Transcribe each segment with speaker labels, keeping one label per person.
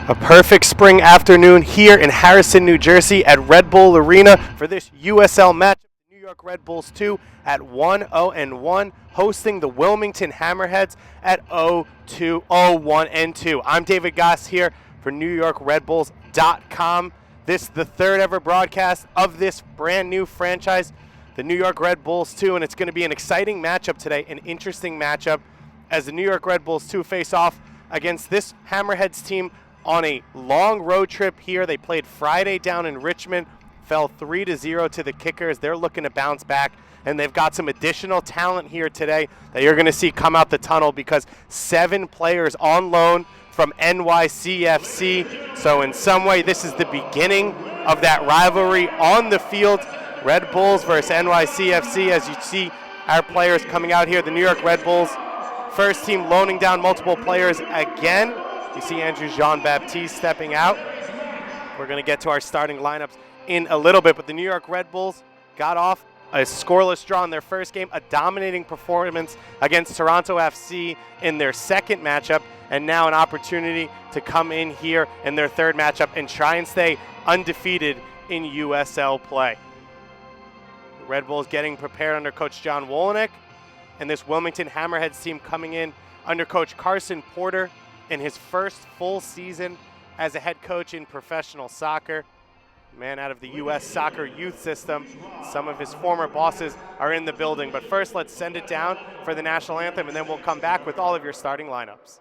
Speaker 1: A perfect spring afternoon here in Harrison, New Jersey at Red Bull Arena for this USL match. New York Red Bulls 2 at 1-0-1, hosting the Wilmington Hammerheads at 0-1-2. I'm David Goss here for NewYorkRedBulls.com. This is the third ever broadcast of this brand new franchise, the New York Red Bulls 2, and it's going to be an exciting matchup today, an interesting matchup as the New York Red Bulls 2 face off against this Hammerheads team on a long road trip here. They played Friday down in Richmond, fell 3-0 to the Kickers. They're looking to bounce back, and they've got some additional talent here today that you're going to see come out the tunnel because 7 players on loan from NYCFC. So in some way, this is the beginning of that rivalry on the field. Red Bulls versus NYCFC, as you see our players coming out here. The New York Red Bulls, first team loaning down multiple players again. You see Andrew Jean-Baptiste stepping out. We're going to get to our starting lineups in a little bit, but the New York Red Bulls got off a scoreless draw in their first game, a dominating performance against Toronto FC in their second matchup, and now an opportunity to come in here in their third matchup and try and stay undefeated in USL play. The Red Bulls getting prepared under Coach John Wolyniec, and this Wilmington Hammerheads team coming in under Coach Carson Porter in his first full season as a head coach in professional soccer. Man out of the U.S. soccer youth system. Some of his former bosses are in the building. But first, let's send it down for the national anthem, and then we'll come back with all of your starting lineups.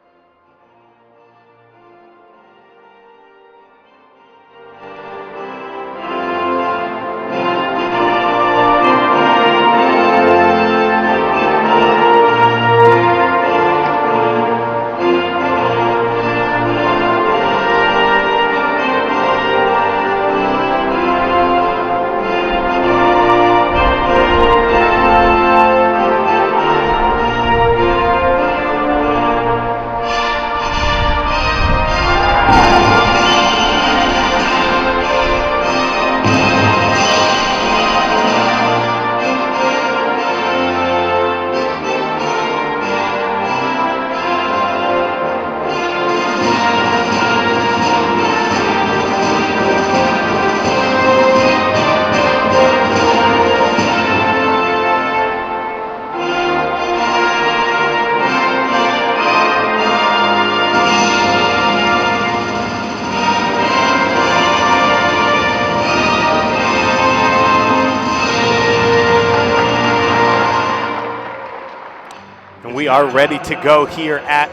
Speaker 1: We are ready to go here at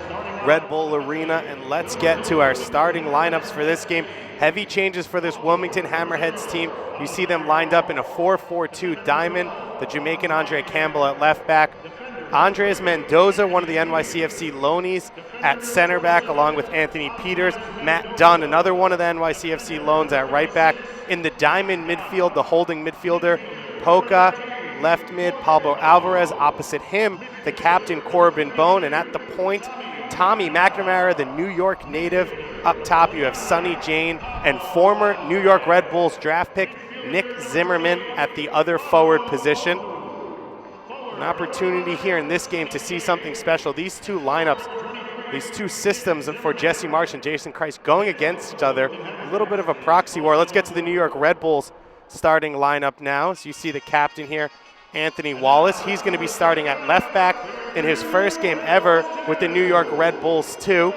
Speaker 1: Red Bull Arena, and let's get to our starting lineups for this game. Heavy changes for this Wilmington Hammerheads team. You see them lined up in a 4-4-2 diamond. The Jamaican Andre Campbell at left back. Andres Mendoza, one of the NYCFC loanees, at center back, along with Anthony Peters. Matt Dunn, another one of the NYCFC loans, at right back. In the diamond midfield, the holding midfielder, Poca. Left mid, Pablo Alvarez. Opposite him, the captain, Corbin Bone. And at the point, Tommy McNamara, the New York native. Up top, you have Sonny Jane and former New York Red Bulls draft pick Nick Zimmerman at the other forward position. An opportunity here in this game to see something special. These two lineups, these two systems for Jesse Marsh and Jason Christ going against each other. A little bit of a proxy war. Let's get to the New York Red Bulls starting lineup now. So you see the captain here, Anthony Wallace. He's going to be starting at left back in his first game ever with the New York Red Bulls 2,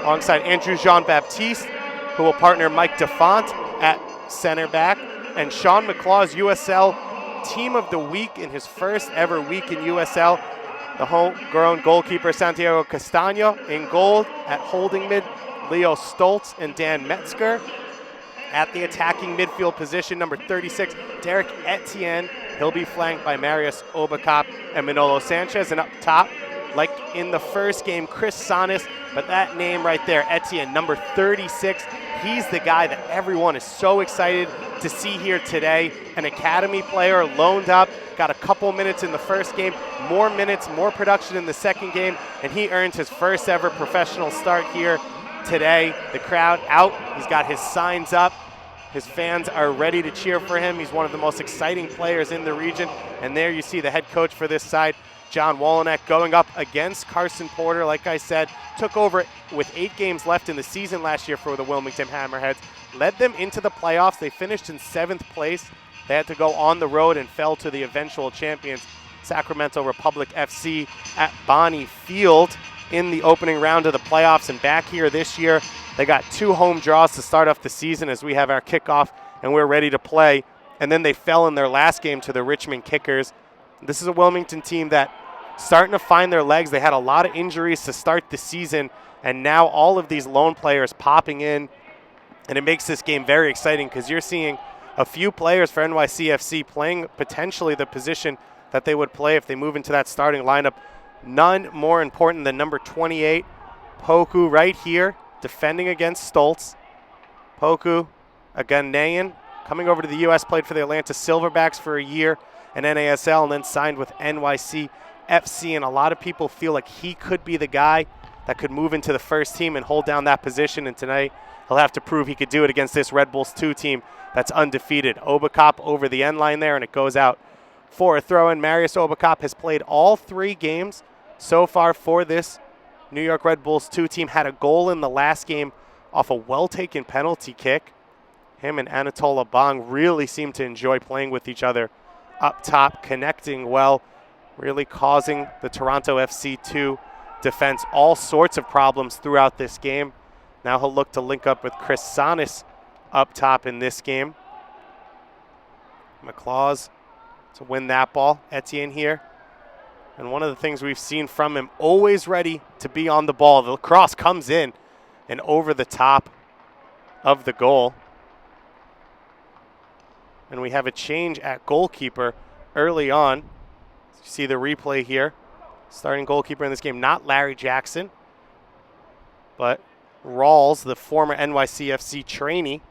Speaker 1: alongside Andrew Jean-Baptiste, who will partner Mike DeFont at center back, and Sean McClaw's USL Team of the Week in his first ever week in USL. The homegrown goalkeeper Santiago Castaño in goal. At holding mid, Leo Stoltz and Dan Metzger. At the attacking midfield position, number 36, Derek Etienne. He'll be flanked by Marius Obacop and Manolo Sanchez. And up top, like in the first game, Chris Sonis, but that name right there, Etienne, number 36, he's the guy that everyone is so excited to see here today. An academy player, loaned up, got a couple minutes in the first game, more minutes, more production in the second game, and he earned his first ever professional start here today. The crowd out, he's got his signs up. His fans are ready to cheer for him. He's one of the most exciting players in the region. And there you see the head coach for this side, John Wolonek going up against Carson Porter. Like I said, took over with 8 games left in the season last year for the Wilmington Hammerheads. Led them into the playoffs. They finished in 7th place. They had to go on the road and fell to the eventual champions, Sacramento Republic FC, at Bonnie Field in the opening round of the playoffs. And back here this year, they got 2 home draws to start off the season as we have our kickoff and we're ready to play. And then they fell in their last game to the Richmond Kickers. This is a Wilmington team that starting to find their legs. They had a lot of injuries to start the season, and now all of these lone players popping in, and it makes this game very exciting because you're seeing a few players for NYCFC playing potentially the position that they would play if they move into that starting lineup. None more important than number 28, Poku, right here, defending against Stoltz. Poku, a Ghanaian, coming over to the U.S., played for the Atlanta Silverbacks for a year in NASL and then signed with NYC FC, and a lot of people feel like he could be the guy that could move into the first team and hold down that position, and tonight he'll have to prove he could do it against this Red Bulls 2 team that's undefeated. Obakop over the end line there, and it goes out for a throw-in. Marius Obakop has played all 3 games so far for this New York Red Bulls 2 team, had a goal in the last game off a well-taken penalty kick. Him and Anatol Abang really seem to enjoy playing with each other up top, connecting well, really causing the Toronto FC2 defense all sorts of problems throughout this game. Now he'll look to link up with Chris Sanis up top in this game. McLaws to win that ball. Etienne here. And one of the things we've seen from him, always ready to be on the ball. The cross comes in and over the top of the goal. And we have a change at goalkeeper early on. You see the replay here. Starting goalkeeper in this game, not Larry Jackson, but Rawls, the former NYCFC trainee,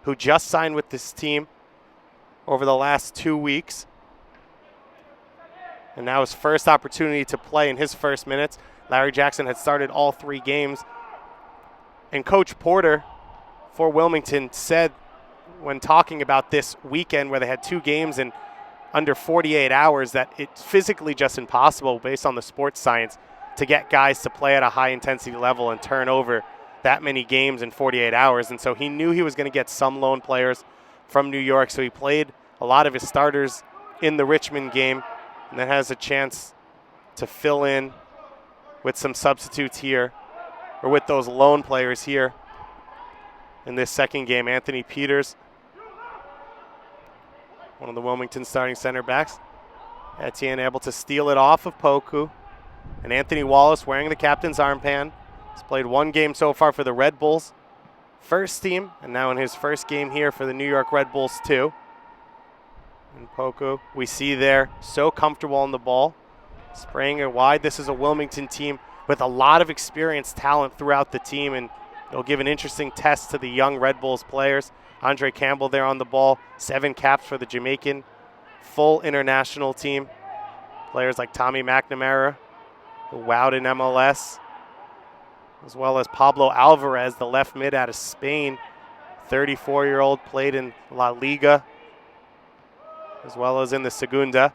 Speaker 1: who just signed with this team over the last 2 weeks. And now his first opportunity to play in his first minutes. Larry Jackson had started all 3 games. And Coach Porter for Wilmington said when talking about this weekend where they had 2 games in under 48 hours that it's physically just impossible based on the sports science to get guys to play at a high intensity level and turn over that many games in 48 hours. And so he knew he was going to get some lone players from New York. So he played a lot of his starters in the Richmond game and then has a chance to fill in with some substitutes here, or with those lone players here in this second game. Anthony Peters, one of the Wilmington starting center backs. Etienne able to steal it off of Poku. And Anthony Wallace wearing the captain's armband. He's played 1 game so far for the Red Bulls first team, and now in his first game here for the New York Red Bulls 2. And Poku, we see there, so comfortable on the ball, spraying it wide. This is a Wilmington team with a lot of experienced talent throughout the team, and it'll give an interesting test to the young Red Bulls players. Andre Campbell there on the ball, 7 caps for the Jamaican full international team. Players like Tommy McNamara, who wowed in MLS, as well as Pablo Alvarez, the left mid out of Spain, 34-year-old, played in La Liga, as well as in the Segunda.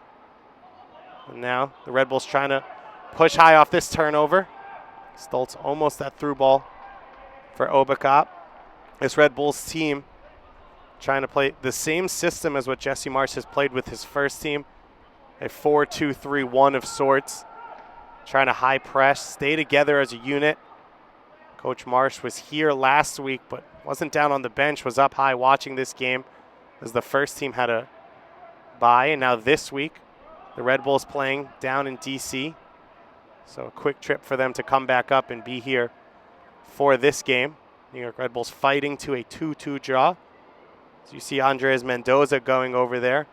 Speaker 1: And now the Red Bulls trying to push high off this turnover. Stoltz almost that through ball for Obakop. This Red Bulls team trying to play the same system as what Jesse Marsh has played with his first team, a 4-2-3-1 of sorts, trying to high press, stay together as a unit. Coach Marsh was here last week, but wasn't down on the bench, was up high watching this game as the first team had a bye. And now this week, the Red Bulls playing down in D.C., so a quick trip for them to come back up and be here for this game. New York Red Bulls fighting to a 2-2 draw. So you see Andres Mendoza going over there.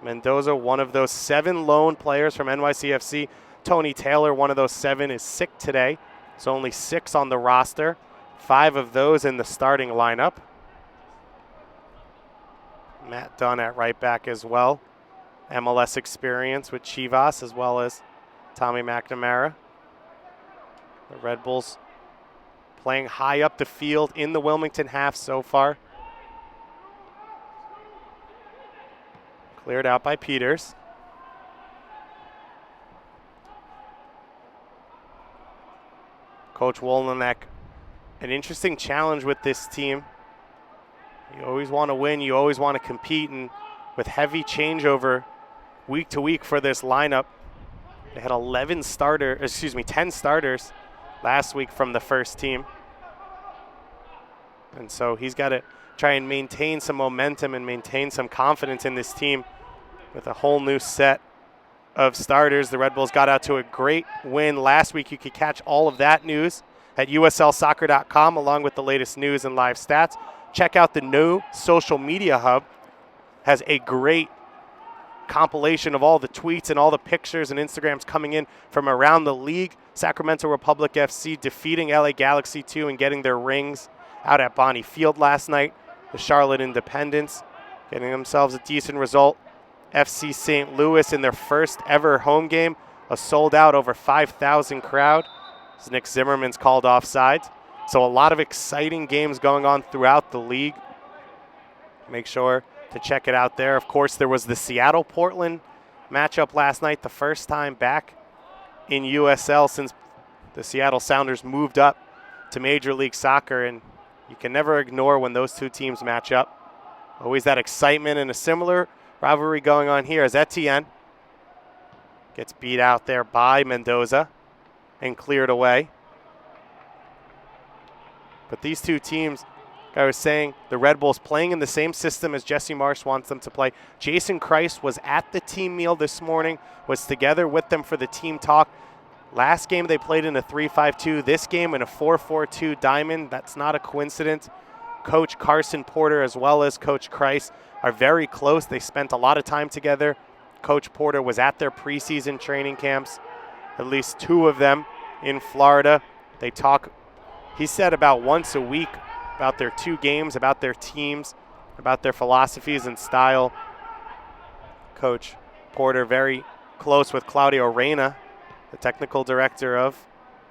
Speaker 1: Mendoza, one of those 7 lone players from NYCFC. Tony Taylor, one of those 7, is sick today. So only 6 on the roster. 5 of those in the starting lineup. Matt Dunn at right back as well. MLS experience with Chivas, as well as Tommy McNamara. The Red Bulls playing high up the field in the Wilmington half so far. Cleared out by Peters. Coach Wolonek, an interesting challenge with this team. You always want to win, you always want to compete, and with heavy changeover week to week for this lineup, they had 10 starters last week from the first team. And so he's got to try and maintain some momentum and maintain some confidence in this team with a whole new set of starters. The Red Bulls got out to a great win last week. You could catch all of that news at uslsoccer.com along with the latest news and live stats. Check out the new social media hub. Has a great compilation of all the tweets and all the pictures and Instagrams coming in from around the league. Sacramento Republic FC defeating LA Galaxy 2 and getting their rings out at Bonnie Field last night. The Charlotte Independents getting themselves a decent result. FC St. Louis in their first ever home game, a sold out over 5,000 crowd. As Nick Zimmerman's called offside. So a lot of exciting games going on throughout the league. Make sure to check it out there. Of course, there was the Seattle-Portland matchup last night, the first time back in USL since the Seattle Sounders moved up to Major League Soccer, and you can never ignore when those two teams match up. Always that excitement, and a similar rivalry going on here as Etienne gets beat out there by Mendoza and cleared away. But these two teams, like I was saying, the Red Bulls playing in the same system as Jesse Marsh wants them to play. Jason Christ was at the team meal this morning, was together with them for the team talk. Last game they played in a 3-5-2. This game in a 4-4-2 diamond. That's not a coincidence. Coach Carson Porter as well as Coach Christ are very close. They spent a lot of time together. Coach Porter was at their preseason training camps, at least two of them in Florida. They talk, he said, about once a week about their two games, about their teams, about their philosophies and style. Coach Porter very close with Claudio Reyna, the technical director of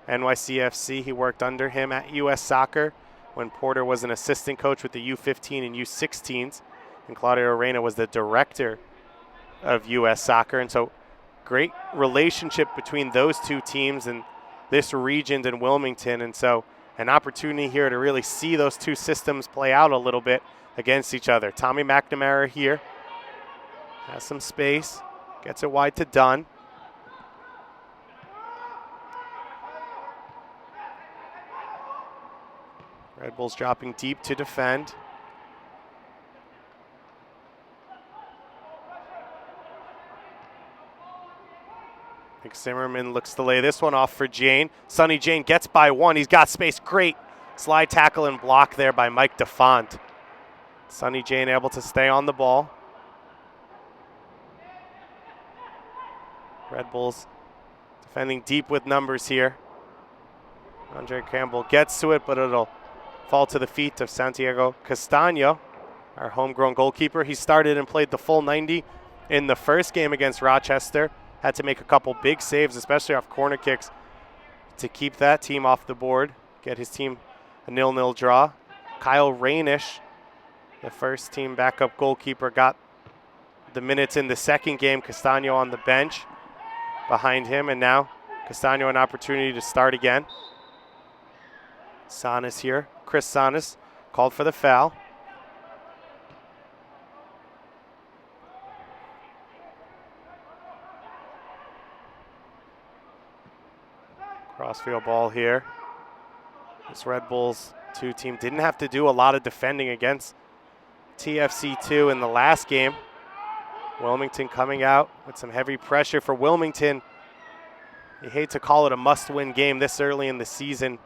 Speaker 1: NYCFC. He worked under him at US Soccer when Porter was an assistant coach with the U15 and U16s, and Claudio Reyna was the director of US Soccer. And so great relationship between those two teams and this region in Wilmington. And so an opportunity here to really see those two systems play out a little bit against each other. Tommy McNamara here has some space, gets it wide to Dunn. Red Bulls dropping deep to defend. Nick Zimmerman looks to lay this one off for Jane. Sonny Jane gets by one. He's got space. Great slide tackle and block there by Mike DeFont. Sonny Jane able to stay on the ball. Red Bulls defending deep with numbers here. Andre Campbell gets to it, but it'll fall to the feet of Santiago Castaño, our homegrown goalkeeper. He started and played the full 90 in the first game against Rochester. Had to make a couple big saves, especially off corner kicks, to keep that team off the board, get his team a 0-0 draw. Kyle Rainish, the first team backup goalkeeper, got the minutes in the second game. Castaño on the bench behind him, and now Castaño an opportunity to start again. Sanas here. Chris Sanas called for the foul. Crossfield ball here. This Red Bulls 2 team didn't have to do a lot of defending against TFC2 in the last game. Wilmington coming out with some heavy pressure for Wilmington. You hate to call it a must-win game this early in the season,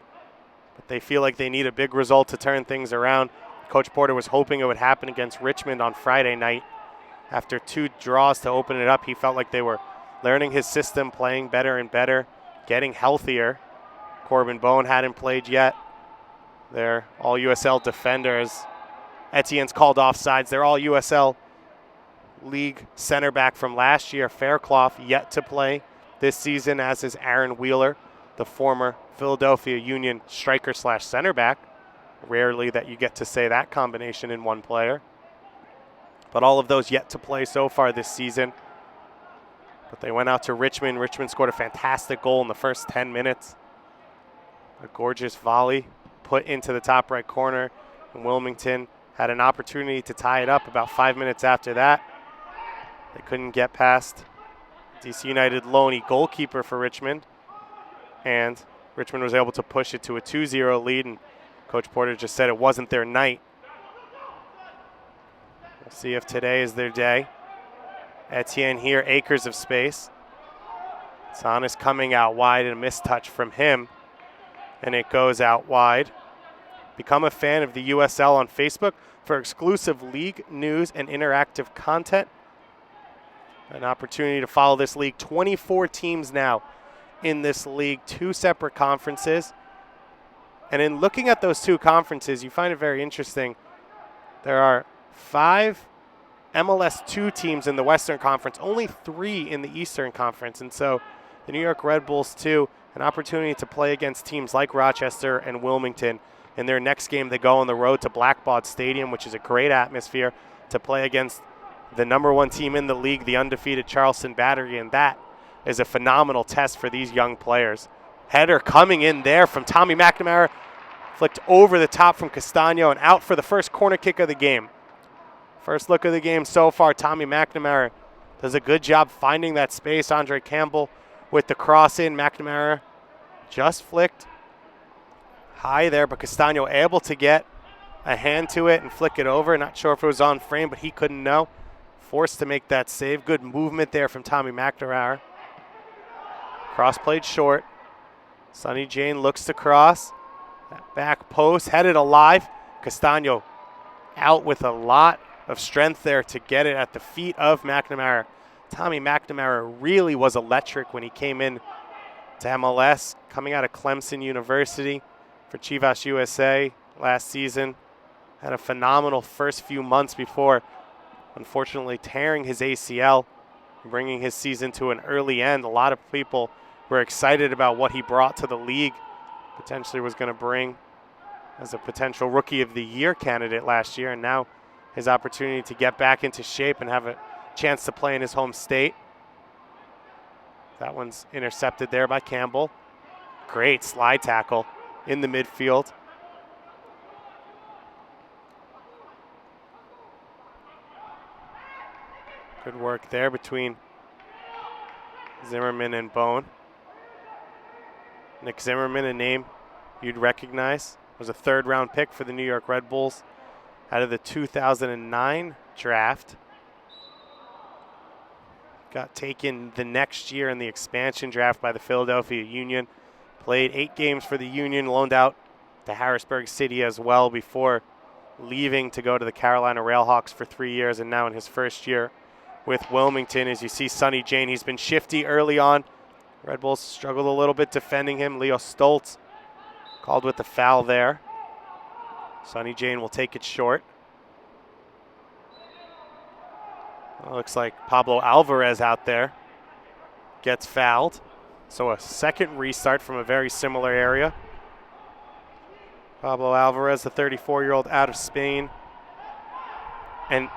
Speaker 1: but they feel like they need a big result to turn things around. Coach Porter was hoping it would happen against Richmond on Friday night. After 2 draws to open it up, he felt like they were learning his system, playing better and better, getting healthier. Corbin Bone hadn't played yet. They're all USL defenders. Etienne's called offsides. They're all USL League center back from last year. Fairclough yet to play this season, as is Aaron Wheeler, the former Philadelphia Union striker slash center back. Rarely that you get to say that combination in one player. But all of those yet to play so far this season. But they went out to Richmond. Richmond scored a fantastic goal in the first 10 minutes. A gorgeous volley put into the top right corner. And Wilmington had an opportunity to tie it up about 5 minutes after that. They couldn't get past DC United Loney, goalkeeper for Richmond. And Richmond was able to push it to a 2-0 lead, and Coach Porter just said it wasn't their night. We'll see if today is their day. Etienne here, acres of space. Son is coming out wide, and a missed touch from him, and it goes out wide. Become a fan of the USL on Facebook for exclusive league news and interactive content. An opportunity to follow this league. 24 teams now in this league, 2 separate conferences. And in looking at those 2 conferences, you find it very interesting. There are 5 MLS 2 teams in the Western Conference, only 3 in the Eastern Conference. And so the New York Red Bulls, too, an opportunity to play against teams like Rochester and Wilmington. In their next game, they go on the road to Blackbaud Stadium, which is a great atmosphere, to play against the number 1 team in the league, the undefeated Charleston Battery, and that is a phenomenal test for these young players. Header coming in there from Tommy McNamara, flicked over the top from Castano, and out for the first corner kick of the game. First look of the game so far, Tommy McNamara does a good job finding that space. Andre Campbell with the cross in. McNamara just flicked high there, but Castano able to get a hand to it and flick it over. Not sure if it was on frame, but he couldn't know. Forced to make that save. Good movement there from Tommy McNamara. Cross played short. Sonny Jane looks to cross. That back post headed alive. Castano out with a lot of strength there to get it at the feet of McNamara. Tommy McNamara really was electric when he came in to MLS, coming out of Clemson University for Chivas USA last season. Had a phenomenal first few months before, unfortunately, tearing his ACL, bringing his season to an early end. A lot of people were excited about what he brought to the league, potentially was going to bring as a potential Rookie of the Year candidate last year, and now his opportunity to get back into shape and have a chance to play in his home state. That one's intercepted there by Campbell. Great slide tackle in the midfield. Good work there between Zimmerman and Bone. Nick Zimmerman, a name you'd recognize, was a 3rd-round pick for the New York Red Bulls out of the 2009 draft. Got taken the next year in the expansion draft by the Philadelphia Union. Played 8 games for the Union, loaned out to Harrisburg City as well before leaving to go to the Carolina Railhawks for 3 years, and now in his first year with Wilmington. As you see Sonny Jane, he's been shifty early on. Red Bulls struggled a little bit defending him. Leo Stoltz called with the foul there. Sonny Jane will take it short. Looks like Pablo Alvarez out there gets fouled. So a second restart from a very similar area. Pablo Alvarez, the 34-year-old out of Spain. And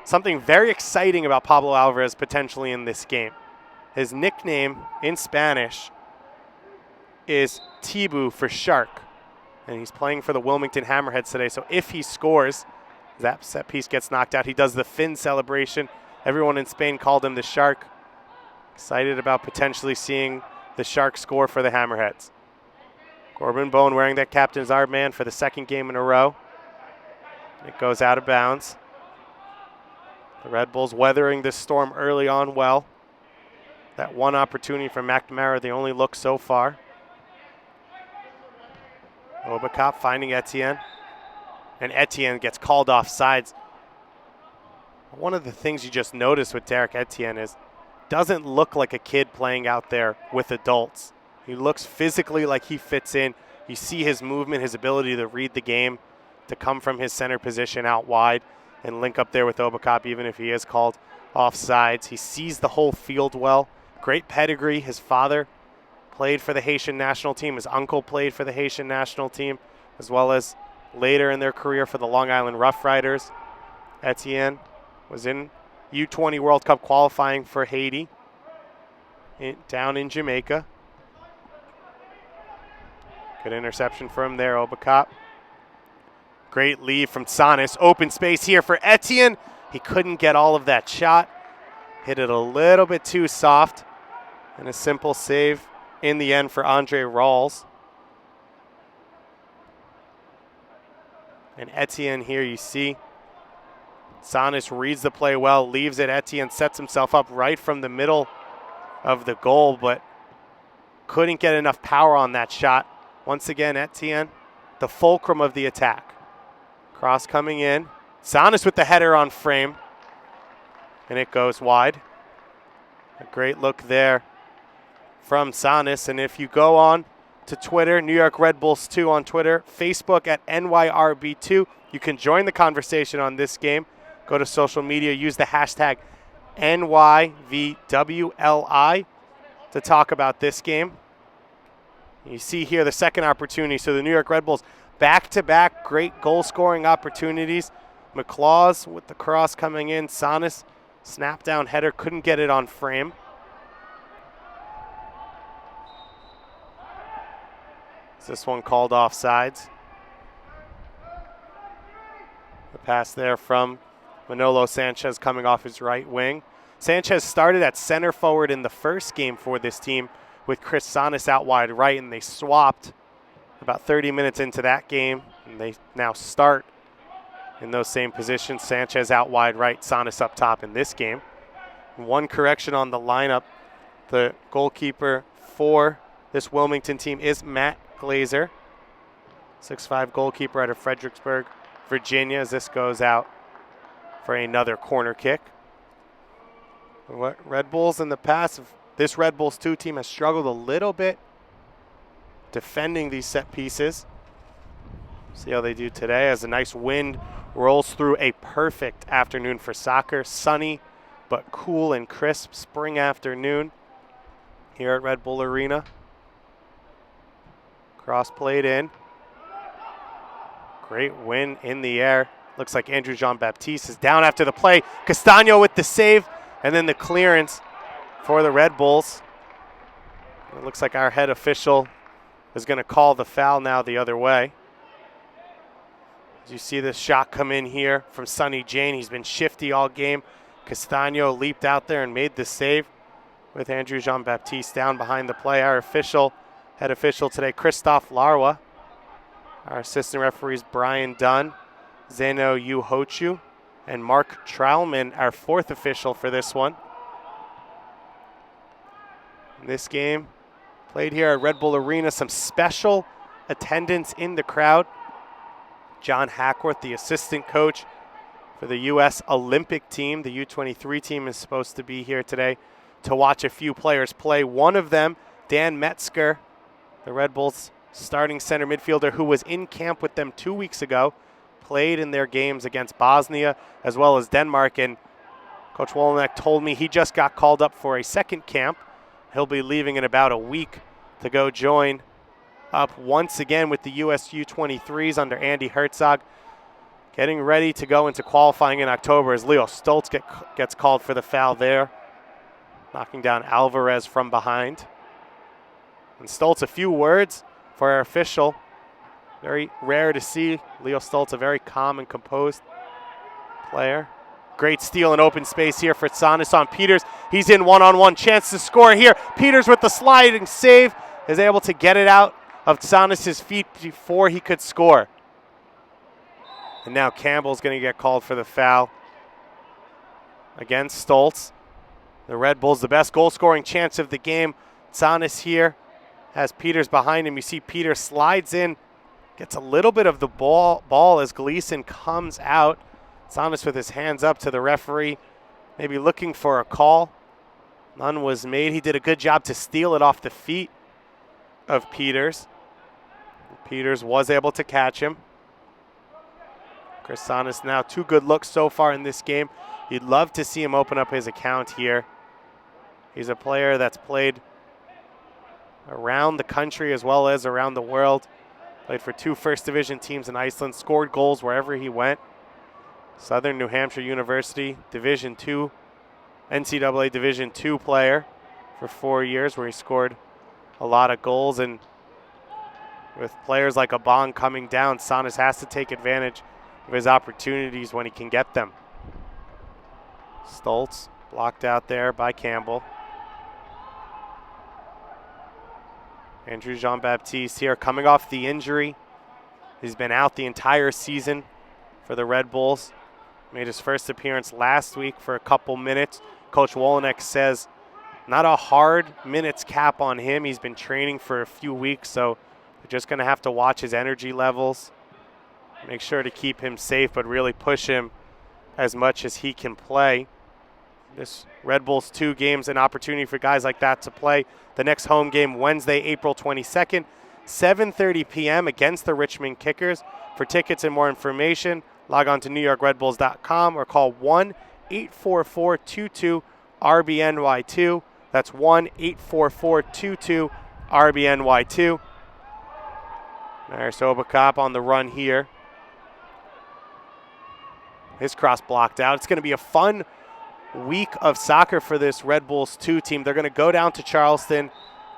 Speaker 1: something very exciting about Pablo Alvarez potentially in this game. His nickname in Spanish is Tibu for shark. And he's playing for the Wilmington Hammerheads today. So if he scores, that set piece gets knocked out. He does the fin celebration. Everyone in Spain called him the Shark. Excited about potentially seeing the Shark score for the Hammerheads. Corbin Bone wearing that captain's armband for the 2nd game in a row. It goes out of bounds. The Red Bulls weathering this storm early on well. That one opportunity from McNamara, the only look so far. Obacop finding Etienne. And Etienne gets called off sides. One of the things you just notice with Derek Etienne is doesn't look like a kid playing out there with adults. He looks physically like he fits in. You see his movement, his ability to read the game, to come from his center position out wide and link up there with Obacop even if he is called off sides. He sees the whole field well. Great pedigree. His father played for the Haitian national team. His uncle played for the Haitian national team, as well as later in their career for the Long Island Rough Riders. Etienne was in U20 World Cup qualifying for Haiti down in Jamaica. Good interception from there, Obakop. Great lead from Sanis. Open space here for Etienne. He couldn't get all of that shot. Hit it a little bit too soft. And a simple save in the end for Andre Rawls. And Etienne here, you see. Sanis reads the play well, leaves it. Etienne sets himself up right from the middle of the goal, but couldn't get enough power on that shot. Once again, Etienne, the fulcrum of the attack. Cross coming in. Sanis with the header on frame. And it goes wide. A great look there from Sanis. And if you go on to Twitter, New York Red Bulls 2 on Twitter, Facebook at NYRB2, you can join the conversation on this game. Go to social media, use the hashtag NYVWLI to talk about this game. You see here the second opportunity. So the New York Red Bulls back-to-back great goal-scoring opportunities. McLaws with the cross coming in. Sanis, snap-down header, couldn't get it on frame. Is this one called offsides? The pass there from Manolo Sanchez coming off his right wing. Sanchez started at center forward in the first game for this team with Chris Sanis out wide right, and they swapped about 30 minutes into that game, and they now start in those same positions. Sanchez out wide right, Sanis up top in this game. One correction on the lineup. The goalkeeper for this Wilmington team is Matt Glazer, 6'5" goalkeeper out of Fredericksburg, Virginia, as this goes out for another corner kick. What Red Bulls in the past, this Red Bulls 2 team has struggled a little bit defending these set pieces. See how they do today as a nice wind rolls through. A perfect afternoon for soccer. Sunny but cool and crisp spring afternoon here at Red Bull Arena. Cross played in. Great win in the air. Looks like Andrew Jean-Baptiste is down after the play. Castano with the save and then the clearance for the Red Bulls. It looks like our head official is going to call the foul now the other way. As you see this shot come in here from Sonny Jane. He's been shifty all game. Castano leaped out there and made the save with Andrew Jean-Baptiste down behind the play. Our head official today, Christophe Larwa. Our assistant referees, Brian Dunn, Zeno Uhochu, and Mark Traulman, our fourth official for this one. This game played here at Red Bull Arena. Some special attendance in the crowd. John Hackworth, the assistant coach for the U.S. Olympic team. The U23 team is supposed to be here today to watch a few players play. One of them, Dan Metzger, the Red Bulls starting center midfielder who was in camp with them 2 weeks ago, played in their games against Bosnia as well as Denmark. And Coach Wolenek told me he just got called up for a second camp. He'll be leaving in about a week to go join up once again with the US U23s under Andy Herzog, getting ready to go into qualifying in October as Leo Stoltz gets called for the foul there, knocking down Alvarez from behind. And Stoltz, a few words for our official. Very rare to see Leo Stoltz, a very calm and composed player. Great steal in open space here for Sanis on Peters. He's in one-on-one, chance to score here. Peters with the sliding save is able to get it out of Sanis' feet before he could score. And now Campbell's going to get called for the foul against Stoltz. The Red Bulls, the best goal-scoring chance of the game. Sanis here has Peters behind him. You see Peters slides in, gets a little bit of the ball as Gleason comes out. Sanis with his hands up to the referee, maybe looking for a call. None was made. He did a good job to steal it off the feet of Peters. Peters was able to catch him. Chris Sanis now 2 good looks so far in this game. You'd love to see him open up his account here. He's a player that's played around the country as well as around the world. Played for 2 first division teams in Iceland, scored goals wherever he went. Southern New Hampshire University, Division II, NCAA Division II player for 4 years where he scored a lot of goals. And With players like Abong coming down, Sanas has to take advantage of his opportunities when he can get them. Stoltz blocked out there by Campbell. Andrew Jean-Baptiste here coming off the injury. He's been out the entire season for the Red Bulls. Made his first appearance last week for a couple minutes. Coach Wolenek says not a hard minutes cap on him. He's been training for a few weeks, so they're just going to have to watch his energy levels. Make sure to keep him safe, but really push him as much as he can play. This Red Bulls 2 game's an opportunity for guys like that to play. The next home game, Wednesday, April 22nd, 7:30 p.m. against the Richmond Kickers. For tickets and more information, log on to NewYorkRedBulls.com or call 1-844-22-RBNY2. That's 1-844-22-RBNY2. There's Obakop on the run here. His cross blocked out. It's going to be a fun week of soccer for this Red Bulls 2 team. They're going to go down to Charleston,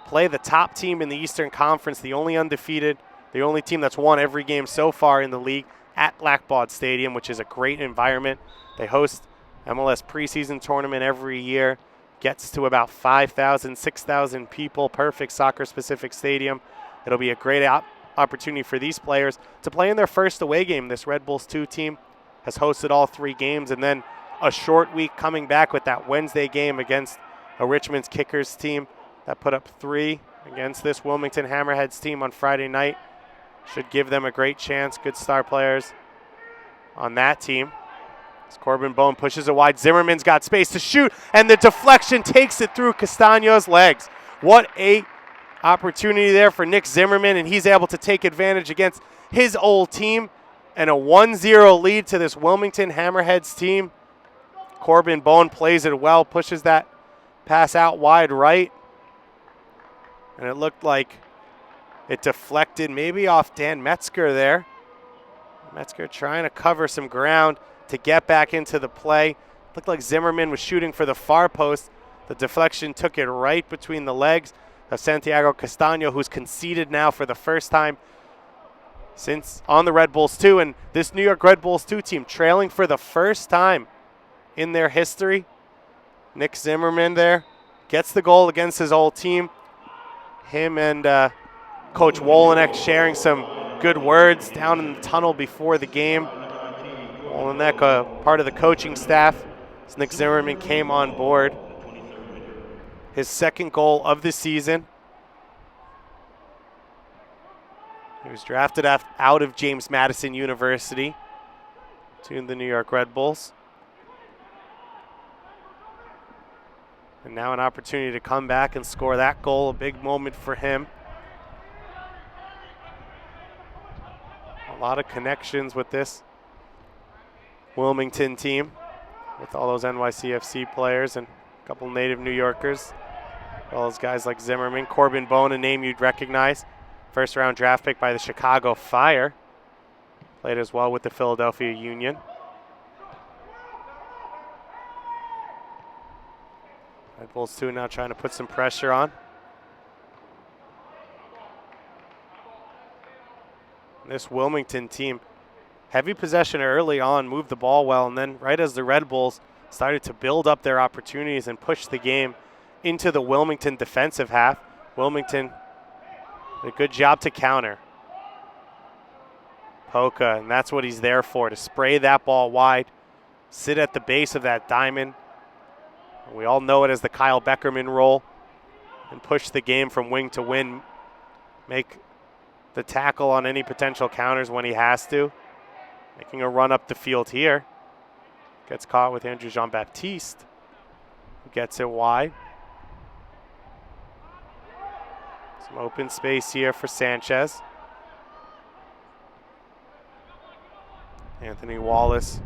Speaker 1: play the top team in the Eastern Conference, the only undefeated, the only team that's won every game so far in the league at Blackbaud Stadium, which is a great environment. They host MLS preseason tournament every year. Gets to about 5,000, 6,000 people. Perfect soccer-specific stadium. It'll be a great opportunity for these players to play in their first away game. This Red Bulls 2 team has hosted all 3 games, and then a short week coming back with that Wednesday game against a Richmond's Kickers team that put up 3 against this Wilmington Hammerheads team on Friday night. Should give them a great chance. Good star players on that team. As Corbin Bone pushes it wide, Zimmerman's got space to shoot, and the deflection takes it through Castano's legs. What a opportunity there for Nick Zimmerman, and he's able to take advantage against his old team, and a 1-0 lead to this Wilmington Hammerheads team. Corbin Bone plays it well, pushes that pass out wide right, and it looked like it deflected maybe off Dan Metzger there. Metzger trying to cover some ground to get back into the play. Looked like Zimmerman was shooting for the far post. The deflection took it right between the legs of Santiago Castano, who's conceded now for the first time since on the Red Bulls 2. And this New York Red Bulls 2 team trailing for the first time in their history. Nick Zimmerman there gets the goal against his old team. Him and Coach Wolenek sharing some good words down in the tunnel before the game. Wolenek, part of the coaching staff, as Nick Zimmerman came on board. His second goal of the season. He was drafted out of James Madison University to the New York Red Bulls. And now an opportunity to come back and score that goal, a big moment for him. A lot of connections with this Wilmington team, with all those NYCFC players and a couple native New Yorkers, as well as guys like Zimmerman. Corbin Bone, a name you'd recognize. First round draft pick by the Chicago Fire. Played as well with the Philadelphia Union. Red Bulls 2 now trying to put some pressure on. This Wilmington team, heavy possession early on, moved the ball well, and then right as the Red Bulls started to build up their opportunities and push the game into the Wilmington defensive half, Wilmington did a good job to counter. Polka, and that's what he's there for, to spray that ball wide, sit at the base of that diamond. We all know it as the Kyle Beckerman role, and push the game from wing to win, make the tackle on any potential counters when he has to. Making a run up the field here. Gets caught with Andrew Jean-Baptiste, who gets it wide. Some open space here for Sanchez. Anthony Wallace,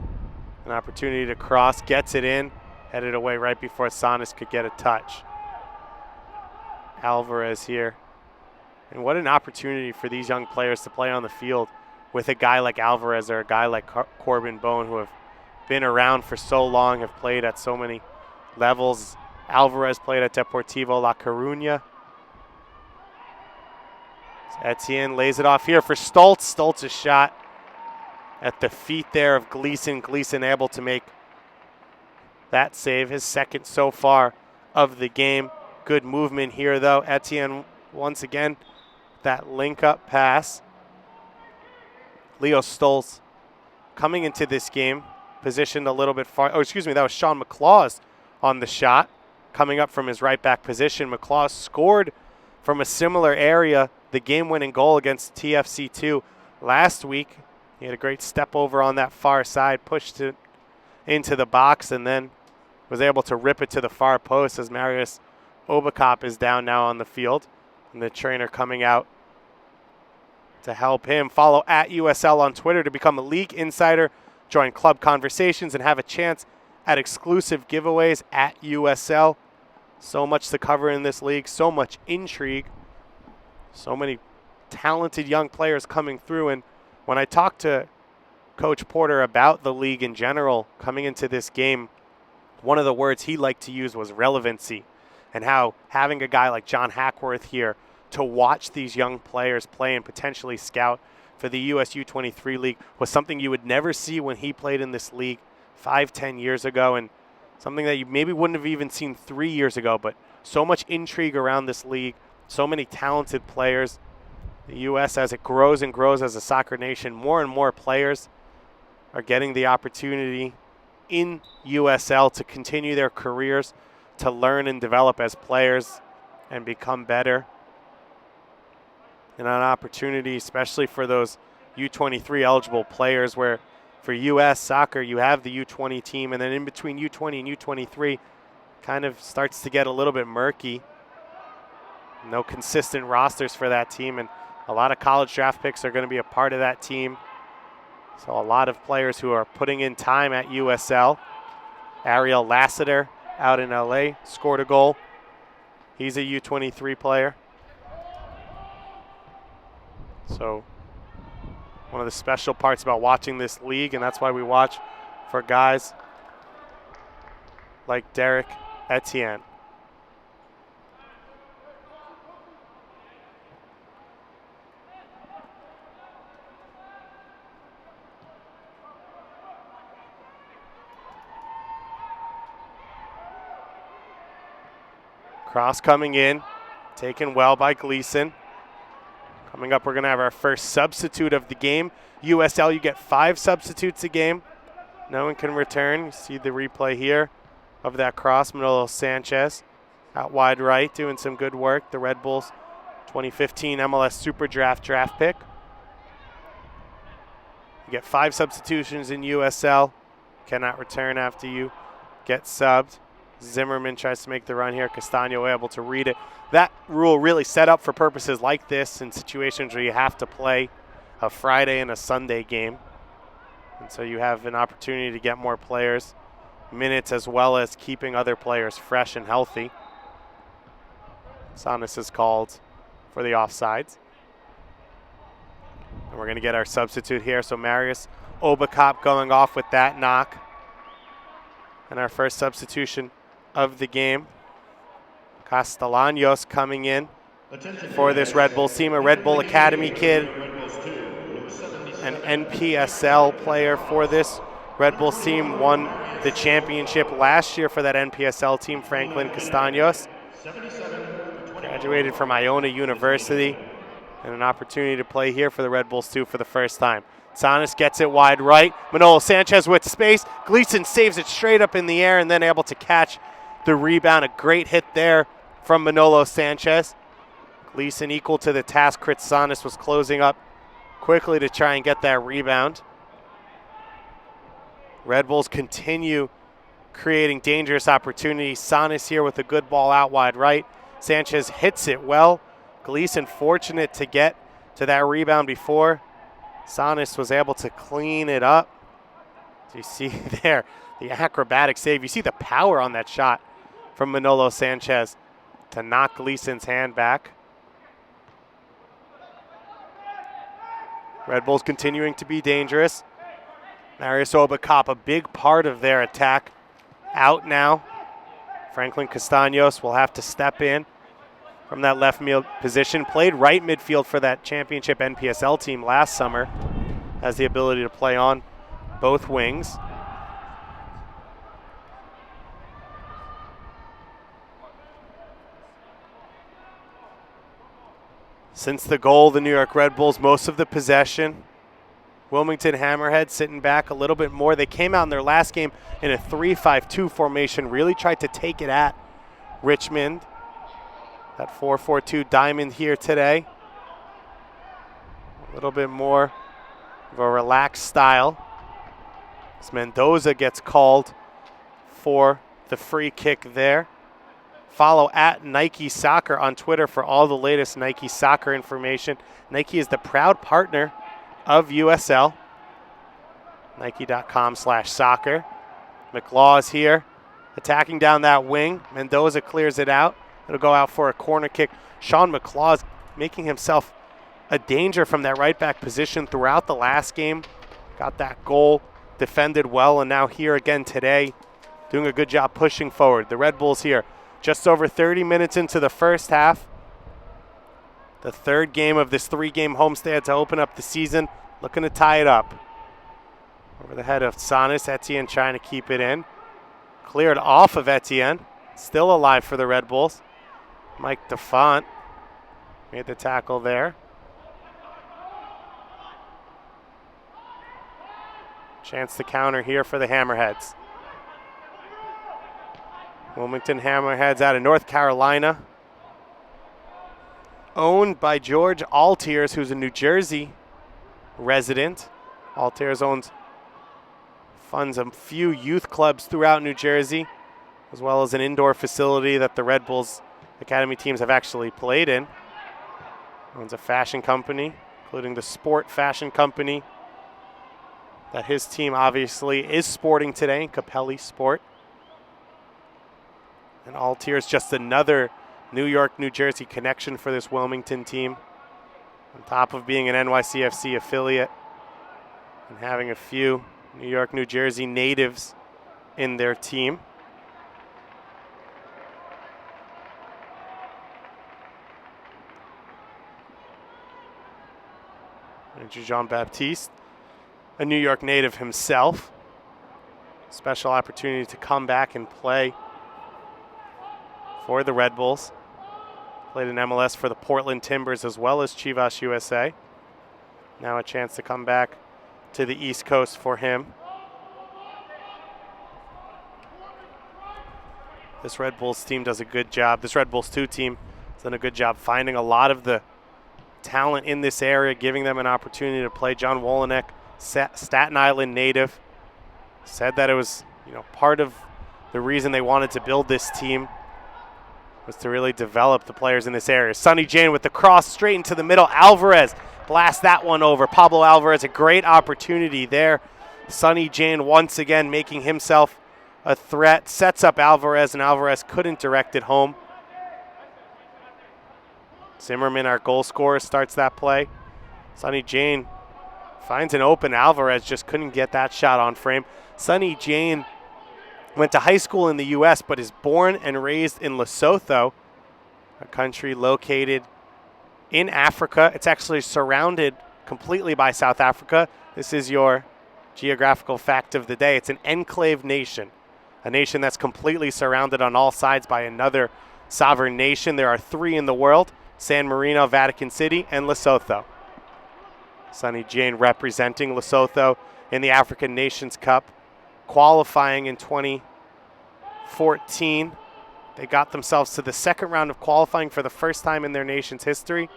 Speaker 1: an opportunity to cross, gets it in, headed away right before Sanas could get a touch. Alvarez here. And what an opportunity for these young players to play on the field with a guy like Alvarez or a guy like Corbin Bone, who have been around for so long, have played at so many levels. Alvarez played at Deportivo La Coruña. Etienne lays it off here for Stoltz. Stoltz's shot at the feet there of Gleason. Gleason able to make that save, his second so far of the game. Good movement here, though. Etienne, once again, that link-up pass. Leo Stoltz coming into this game, positioned a little bit far. Oh, excuse me, that was Sean McClaws on the shot, coming up from his right back position. McClaws scored from a similar area, the game-winning goal against TFC2 last week. He had a great step over on that far side, pushed it into the box, and then was able to rip it to the far post as Marius Obakop is down now on the field. And the trainer coming out to help him. Follow at USL on Twitter to become a league insider, join club conversations, and have a chance at exclusive giveaways at USL. So much to cover in this league, so much intrigue, so many talented young players coming through. And when I talked to Coach Porter about the league in general coming into this game, one of the words he liked to use was relevancy, and how having a guy like John Hackworth here to watch these young players play and potentially scout for the US U23 league was something you would never see when he played in this league 5-10 years ago, and something that you maybe wouldn't have even seen 3 years ago. But so much intrigue around this league, so many talented players. The US, as it grows and grows as a soccer nation, more and more players are getting the opportunity in USL to continue their careers, to learn and develop as players and become better. And an opportunity, especially for those U23 eligible players, where for US soccer you have the U20 team, and then in between U20 and U23 kind of starts to get a little bit murky. No consistent rosters for that team, and a lot of college draft picks are going to be a part of that team. So a lot of players who are putting in time at USL. Ariel Lassiter out in LA scored a goal. He's a U23 player. So one of the special parts about watching this league, and that's why we watch for guys like Derek Etienne. Cross coming in, taken well by Gleason. Coming up, we're going to have our first substitute of the game. USL, you get 5 substitutes a game. No one can return. You see the replay here of that cross. Manolo Sanchez out wide right, doing some good work. The Red Bulls 2015 MLS Super draft pick. You get 5 substitutions in USL. Cannot return after you get subbed. Zimmerman tries to make the run here. Castano able to read it. That rule really set up for purposes like this in situations where you have to play a Friday and a Sunday game. And so you have an opportunity to get more players minutes, as well as keeping other players fresh and healthy. Sanas is called for the offsides. And we're going to get our substitute here. So Marius Obakop going off with that knock. And our first substitution of the game. Castellanos coming in for this Red Bulls team, a Red Bull Academy kid, an NPSL player for this Red Bulls team, won the championship last year for that NPSL team, Franklin Castaños. Graduated from Iona University, and an opportunity to play here for the Red Bulls too for the first time. Sanas gets it wide right. Manolo Sanchez with space. Gleason saves it straight up in the air and then able to catch the rebound. A great hit there from Manolo Sanchez. Gleason equal to the task. Chris Sanas was closing up quickly to try and get that rebound. Red Bulls continue creating dangerous opportunities. Sanas here with a good ball out wide right. Sanchez hits it well. Gleason fortunate to get to that rebound before Sanas was able to clean it up. So you see there the acrobatic save. You see the power on that shot from Manolo Sanchez to knock Gleason's hand back. Red Bulls continuing to be dangerous. Marius Obakop, a big part of their attack, out now. Franklin Castaños will have to step in. from that left field position. Played right midfield for that championship NPSL team last summer. Has the ability to play on both wings. Since the goal, the New York Red Bulls, most of the possession. Wilmington Hammerheads sitting back a little bit more. They came out in their last game in a 3-5-2 formation, really tried to take it at Richmond. That 4-4-2 diamond here today. A little bit more of a relaxed style. As Mendoza gets called for the free kick there. Follow at Nike Soccer on Twitter for all the latest Nike Soccer information. Nike is the proud partner of USL. Nike.com/soccer. McLaw is here, attacking down that wing. Mendoza clears it out. It'll go out for a corner kick. Sean McLaw is making himself a danger from that right back position throughout the last game. Got that goal, defended well, and now here again today, doing a good job pushing forward. The Red Bulls here, just over 30 minutes into the first half. The third game of this 3-game homestand to open up the season, looking to tie it up. Over the head of Sanis, Etienne trying to keep it in. Cleared off of Etienne, still alive for the Red Bulls. Mike DeFont made the tackle there. Chance to counter here for the Hammerheads. Wilmington Hammerheads out of North Carolina. Owned by George Altiers, who's a New Jersey resident. Altiers funds a few youth clubs throughout New Jersey, as well as an indoor facility that the Red Bulls academy teams have actually played in. Owns a fashion company, including the Sport Fashion Company that his team obviously is sporting today, Capelli Sport. And Altiers just another New York, New Jersey connection for this Wilmington team. On top of being an NYCFC affiliate and having a few New York, New Jersey natives in their team. Andrew Jean-Baptiste, a New York native himself. Special opportunity to come back and play for the Red Bulls. Played in MLS for the Portland Timbers as well as Chivas USA. Now a chance to come back to the East Coast for him. This Red Bulls team does a good job. This Red Bulls 2 team has done a good job finding a lot of the talent in this area, giving them an opportunity to play. John Wolenek, Staten Island native, said that it was, part of the reason they wanted to build this team was to really develop the players in this area. Sonny Jane with the cross straight into the middle. Alvarez blasts that one over. Pablo Alvarez, a great opportunity there. Sonny Jane once again making himself a threat. Sets up Alvarez, and Alvarez couldn't direct it home. Zimmerman, our goal scorer, starts that play. Sonny Jane finds an open. Alvarez just couldn't get that shot on frame. Sonny Jane went to high school in the U.S., but is born and raised in Lesotho, a country located in Africa. It's actually surrounded completely by South Africa. This is your geographical fact of the day. It's an enclave nation, a nation that's completely surrounded on all sides by another sovereign nation. There are 3 in the world: San Marino, Vatican City, and Lesotho. Sonny Jane representing Lesotho in the African Nations Cup, qualifying in 2014. They got themselves to the second round of qualifying for the first time in their nation's history.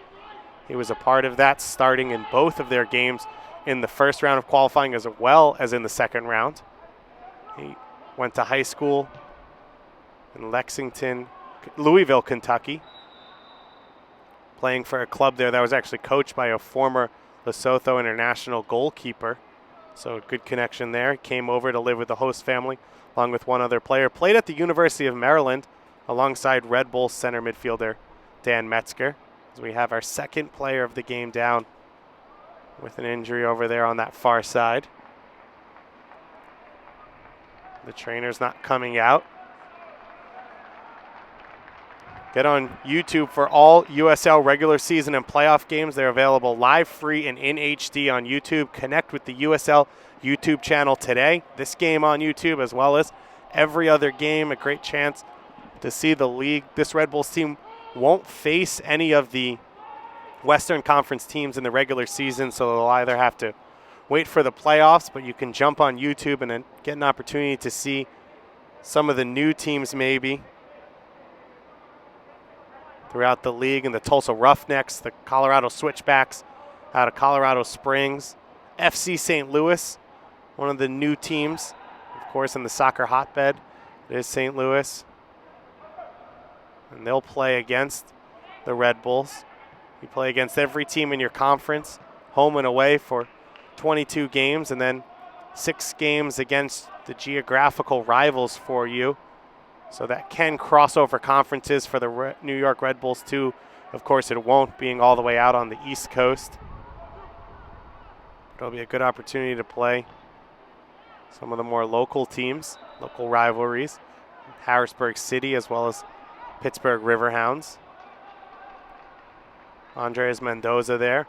Speaker 1: He was a part of that, starting in both of their games in the first round of qualifying as well as in the second round. He went to high school in Louisville, Kentucky, playing for a club there that was actually coached by a former Lesotho international goalkeeper. So a good connection there. Came over to live with the host family along with one other player. Played at the University of Maryland alongside Red Bulls center midfielder Dan Metzger. As we have our second player of the game down with an injury over there on that far side. The trainer's not coming out. Get on YouTube for all USL regular season and playoff games. They're available live, free, and in HD on YouTube. Connect with the USL YouTube channel today. This game on YouTube as well as every other game. A great chance to see the league. This Red Bulls team won't face any of the Western Conference teams in the regular season, so they'll either have to wait for the playoffs, but you can jump on YouTube and then get an opportunity to see some of the new teams maybe throughout the league, and the Tulsa Roughnecks, the Colorado Switchbacks out of Colorado Springs, FC St. Louis, one of the new teams, of course, in the soccer hotbed. It is St. Louis, and they'll play against the Red Bulls. You play against every team in your conference, home and away for 22 games, and then 6 games against the geographical rivals for you. So that can cross over conferences for the New York Red Bulls too. Of course it won't, being all the way out on the East Coast. It'll be a good opportunity to play some of the more local teams, local rivalries. Harrisburg City as well as Pittsburgh Riverhounds. Andres Mendoza there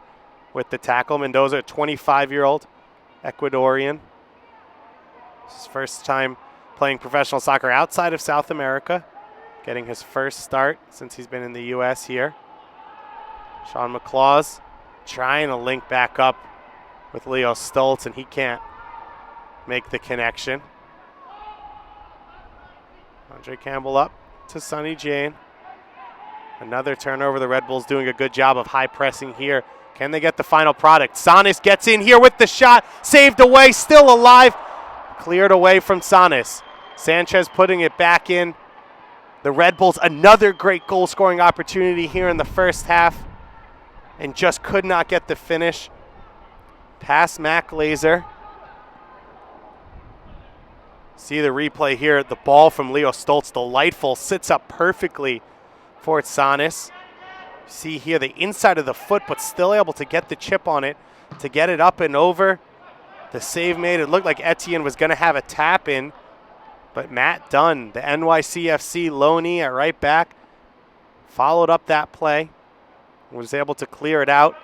Speaker 1: with the tackle. Mendoza, a 25-year-old Ecuadorian. His first time playing professional soccer outside of South America, getting his first start since he's been in the U.S. here. Sean McClaws trying to link back up with Leo Stoltz, and he can't make the connection. Andre Campbell up to Sonny Jane. Another turnover. The Red Bulls doing a good job of high pressing here. Can they get the final product? Sanis gets in here with the shot. Saved away, still alive. Cleared away from Sanis. Sanchez putting it back in. The Red Bulls, another great goal-scoring opportunity here in the first half, and just could not get the finish. Past Mac Laser. See the replay here. The ball from Leo Stoltz, delightful, sits up perfectly for Sanis. See here the inside of the foot, but still able to get the chip on it, to get it up and over. The save made. It looked like Etienne was going to have a tap in, but Matt Dunn, the NYCFC loanee at right back, followed up that play, was able to clear it out.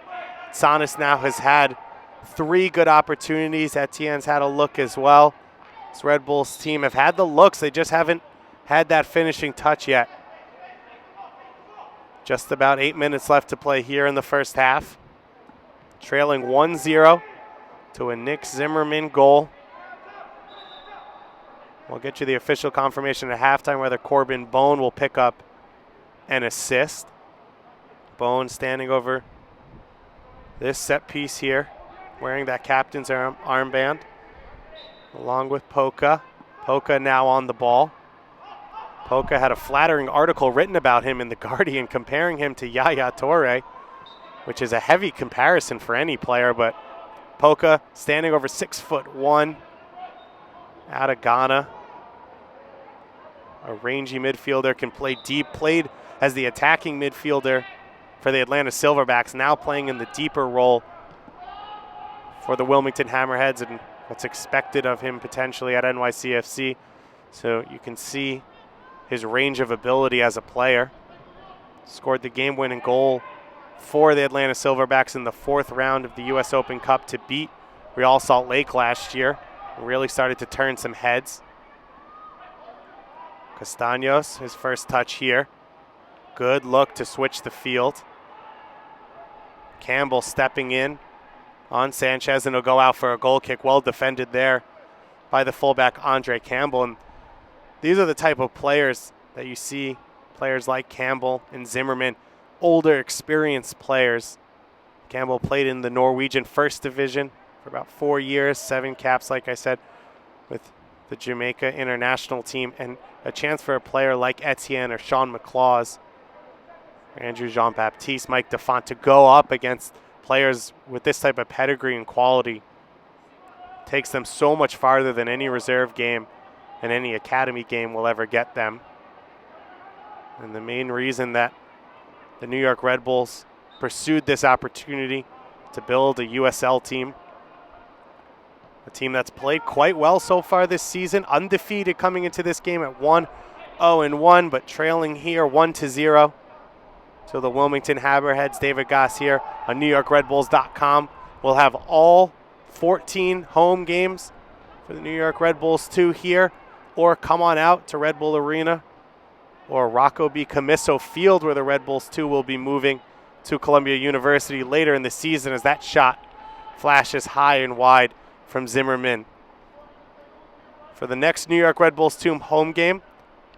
Speaker 1: Sanis now has had 3 good opportunities. Etienne's had a look as well. This Red Bulls team have had the looks. They just haven't had that finishing touch yet. Just about 8 minutes left to play here in the first half. Trailing 1-0 to a Nick Zimmerman goal. We'll get you the official confirmation at halftime whether Corbin Bone will pick up an assist. Bone standing over this set piece here, wearing that captain's armband, along with Polka. Polka now on the ball. Polka had a flattering article written about him in The Guardian comparing him to Yaya Toure, which is a heavy comparison for any player, but Polka standing over 6'1", out of Ghana. A rangy midfielder, can play deep, played as the attacking midfielder for the Atlanta Silverbacks, now playing in the deeper role for the Wilmington Hammerheads and what's expected of him potentially at NYCFC. So you can see his range of ability as a player. Scored the game-winning goal for the Atlanta Silverbacks in the 4th round of the U.S. Open Cup to beat Real Salt Lake last year. Really started to turn some heads. Castaños, his first touch here. Good look to switch the field. Campbell stepping in on Sanchez, and he'll go out for a goal kick. Well defended there by the fullback Andre Campbell. And these are the type of players that you see, players like Campbell and Zimmerman, older, experienced players. Campbell played in the Norwegian First Division for about 4 years, 7 caps, like I said, with the Jamaica international team, and a chance for a player like Etienne or Sean McClaws, Andrew Jean-Baptiste, Mike DeFont to go up against players with this type of pedigree and quality. Takes them so much farther than any reserve game and any academy game will ever get them. And the main reason that the New York Red Bulls pursued this opportunity to build a USL team, a team that's played quite well so far this season, undefeated coming into this game at 1 0-1, but trailing here 1-0 to the Wilmington Hammerheads. David Goss here on NewYorkRedBulls.com. We'll have all 14 home games for the New York Red Bulls 2 here, or come on out to Red Bull Arena or Rocco B. Camiso Field, where the Red Bulls 2 will be moving to Columbia University later in the season, as that shot flashes high and wide from Zimmerman. For the next New York Red Bulls 2 home game,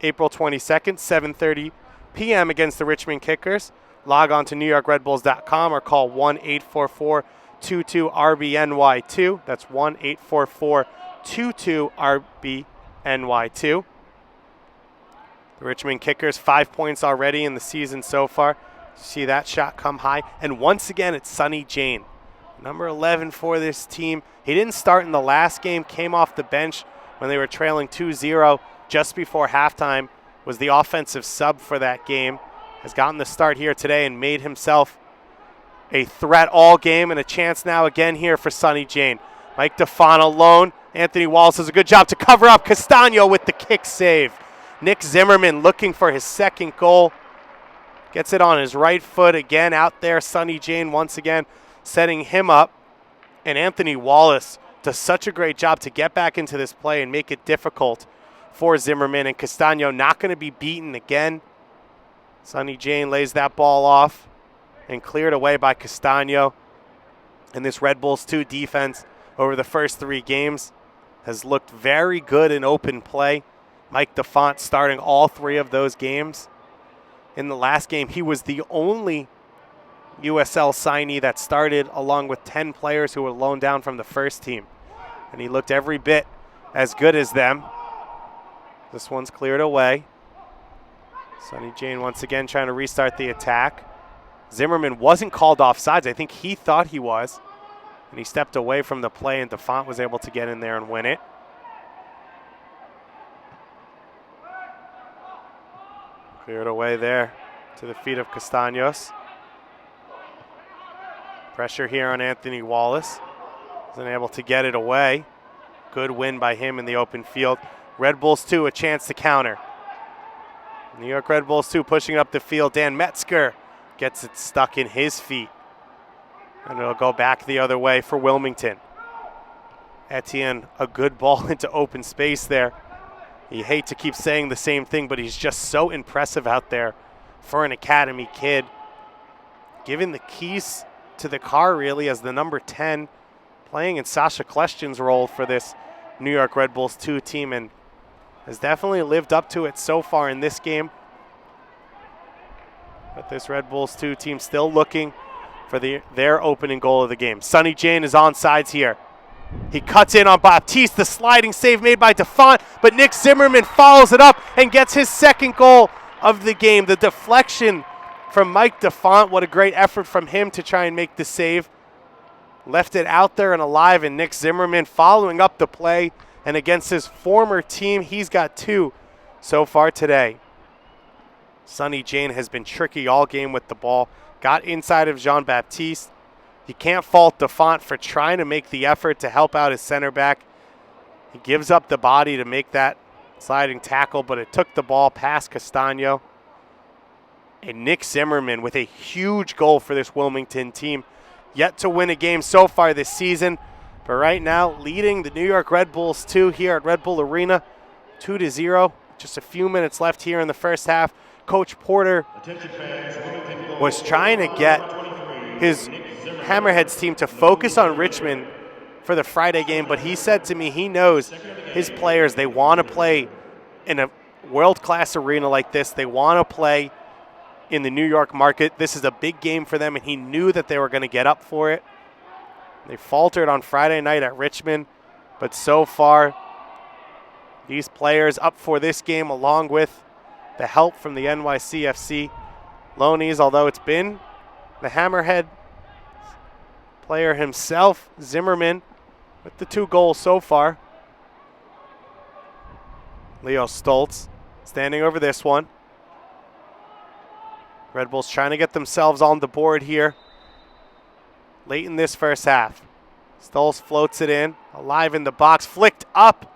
Speaker 1: April 22nd, 7:30 p.m. against the Richmond Kickers, log on to NewYorkRedBulls.com or call 1-844-22-RBNY2. That's 1-844-22-RBNY2. The Richmond Kickers, 5 points already in the season so far. See that shot come high. And once again, it's Sonny Jane, number 11 for this team. He didn't start in the last game, came off the bench when they were trailing 2-0 just before halftime, was the offensive sub for that game. Has gotten the start here today and made himself a threat all game, and a chance now again here for Sonny Jane. Mike DeFont alone. Anthony Wallace does a good job to cover up. Castano with the kick save. Nick Zimmerman looking for his second goal. Gets it on his right foot again out there. Sonny Jane once again setting him up. And Anthony Wallace does such a great job to get back into this play and make it difficult for Zimmerman. And Castano not going to be beaten again. Sonny Jane lays that ball off and cleared away by Castano. And this Red Bulls 2 defense over the first 3 games has looked very good in open play. Mike DeFont starting all 3 of those games. In the last game, he was the only USL signee that started, along with 10 players who were loaned down from the first team. And he looked every bit as good as them. This one's cleared away. Sonny Jane once again trying to restart the attack. Zimmerman wasn't called offsides. I think he thought he was. And he stepped away from the play, and DeFont was able to get in there and win it. Cleared away there to the feet of Castaños. Pressure here on Anthony Wallace. Isn't able to get it away. Good win by him in the open field. Red Bulls 2, a chance to counter. New York Red Bulls 2 pushing up the field. Dan Metzger gets it stuck in his feet. And it'll go back the other way for Wilmington. Etienne, a good ball into open space there. You hate to keep saying the same thing, but he's just so impressive out there for an academy kid. Given the keys to the car, really, as the number 10, playing in Sasha Kleshchen's role for this New York Red Bulls 2 team, and has definitely lived up to it so far in this game. But this Red Bulls 2 team still looking for their opening goal of the game. Sonny Jane is onside here. He cuts in on Baptiste, the sliding save made by DeFont, but Nick Zimmerman follows it up and gets his second goal of the game. The deflection from Mike DeFont, what a great effort from him to try and make the save. Left it out there and alive, and Nick Zimmerman following up the play, and against his former team, he's got 2 so far today. Sonny Jane has been tricky all game with the ball. Got inside of Jean-Baptiste. You can't fault DeFont for trying to make the effort to help out his center back. He gives up the body to make that sliding tackle, but it took the ball past Castano. And Nick Zimmerman with a huge goal for this Wilmington team. Yet to win a game so far this season, but right now leading the New York Red Bulls 2 here at Red Bull Arena, 2-0. Just a few minutes left here in the first half. Coach Porter was trying to get his Hammerheads team to focus on Richmond for the Friday game, but he said to me he knows his players, they want to play in a world-class arena like this. They want to play in the New York market. This is a big game for them, and he knew that they were going to get up for it. They faltered on Friday night at Richmond, but so far, these players up for this game, along with the help from the NYCFC loanees, although it's been the Hammerhead player himself, Zimmerman, with the 2 goals so far. Leo Stoltz standing over this one. Red Bulls trying to get themselves on the board here late in this first half. Stoltz floats it in, alive in the box, flicked up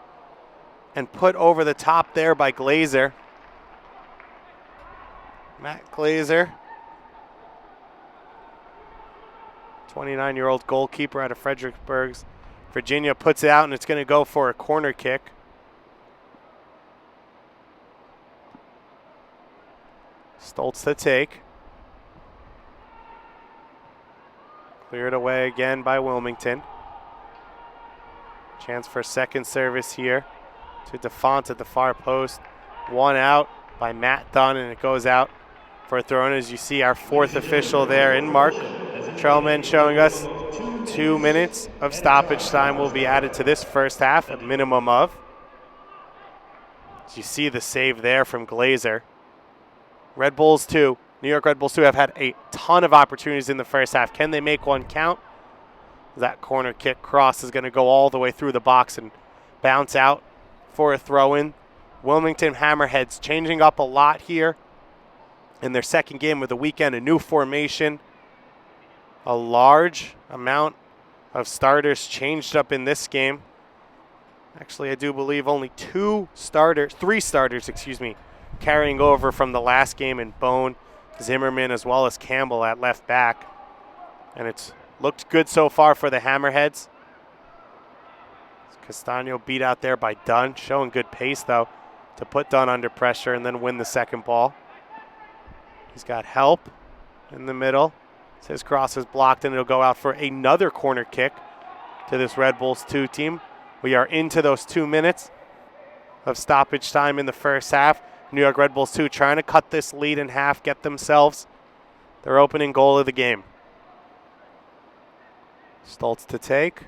Speaker 1: and put over the top there by Glazer. Matt Glazer, 29-year-old goalkeeper out of Fredericksburg, Virginia, puts it out, and it's going to go for a corner kick. Stoltz to take. Cleared away again by Wilmington. Chance for a second service here to DeFont at the far post. One out by Matt Dunn, and it goes out for a throw in. As you see, our fourth official there in Mark Trellman showing us 2 minutes of stoppage time will be added to this first half, a minimum of. As you see the save there from Glazer. Red Bulls 2, New York Red Bulls 2 have had a ton of opportunities in the first half. Can they make one count? That corner kick cross is going to go all the way through the box and bounce out for a throw-in. Wilmington Hammerheads changing up a lot here in their second game of the weekend, a new formation. A large amount of starters changed up in this game. Actually, I do believe only three starters, carrying over from the last game in Bone, Zimmerman, as well as Campbell at left back. And it's looked good so far for the Hammerheads. Castano beat out there by Dunn, showing good pace, though, to put Dunn under pressure and then win the second ball. He's got help in the middle. His cross is blocked, and it'll go out for another corner kick to this Red Bulls 2 team. We are into those 2 minutes of stoppage time in the first half. New York Red Bulls 2 trying to cut this lead in half, get themselves their opening goal of the game. Stoltz to take.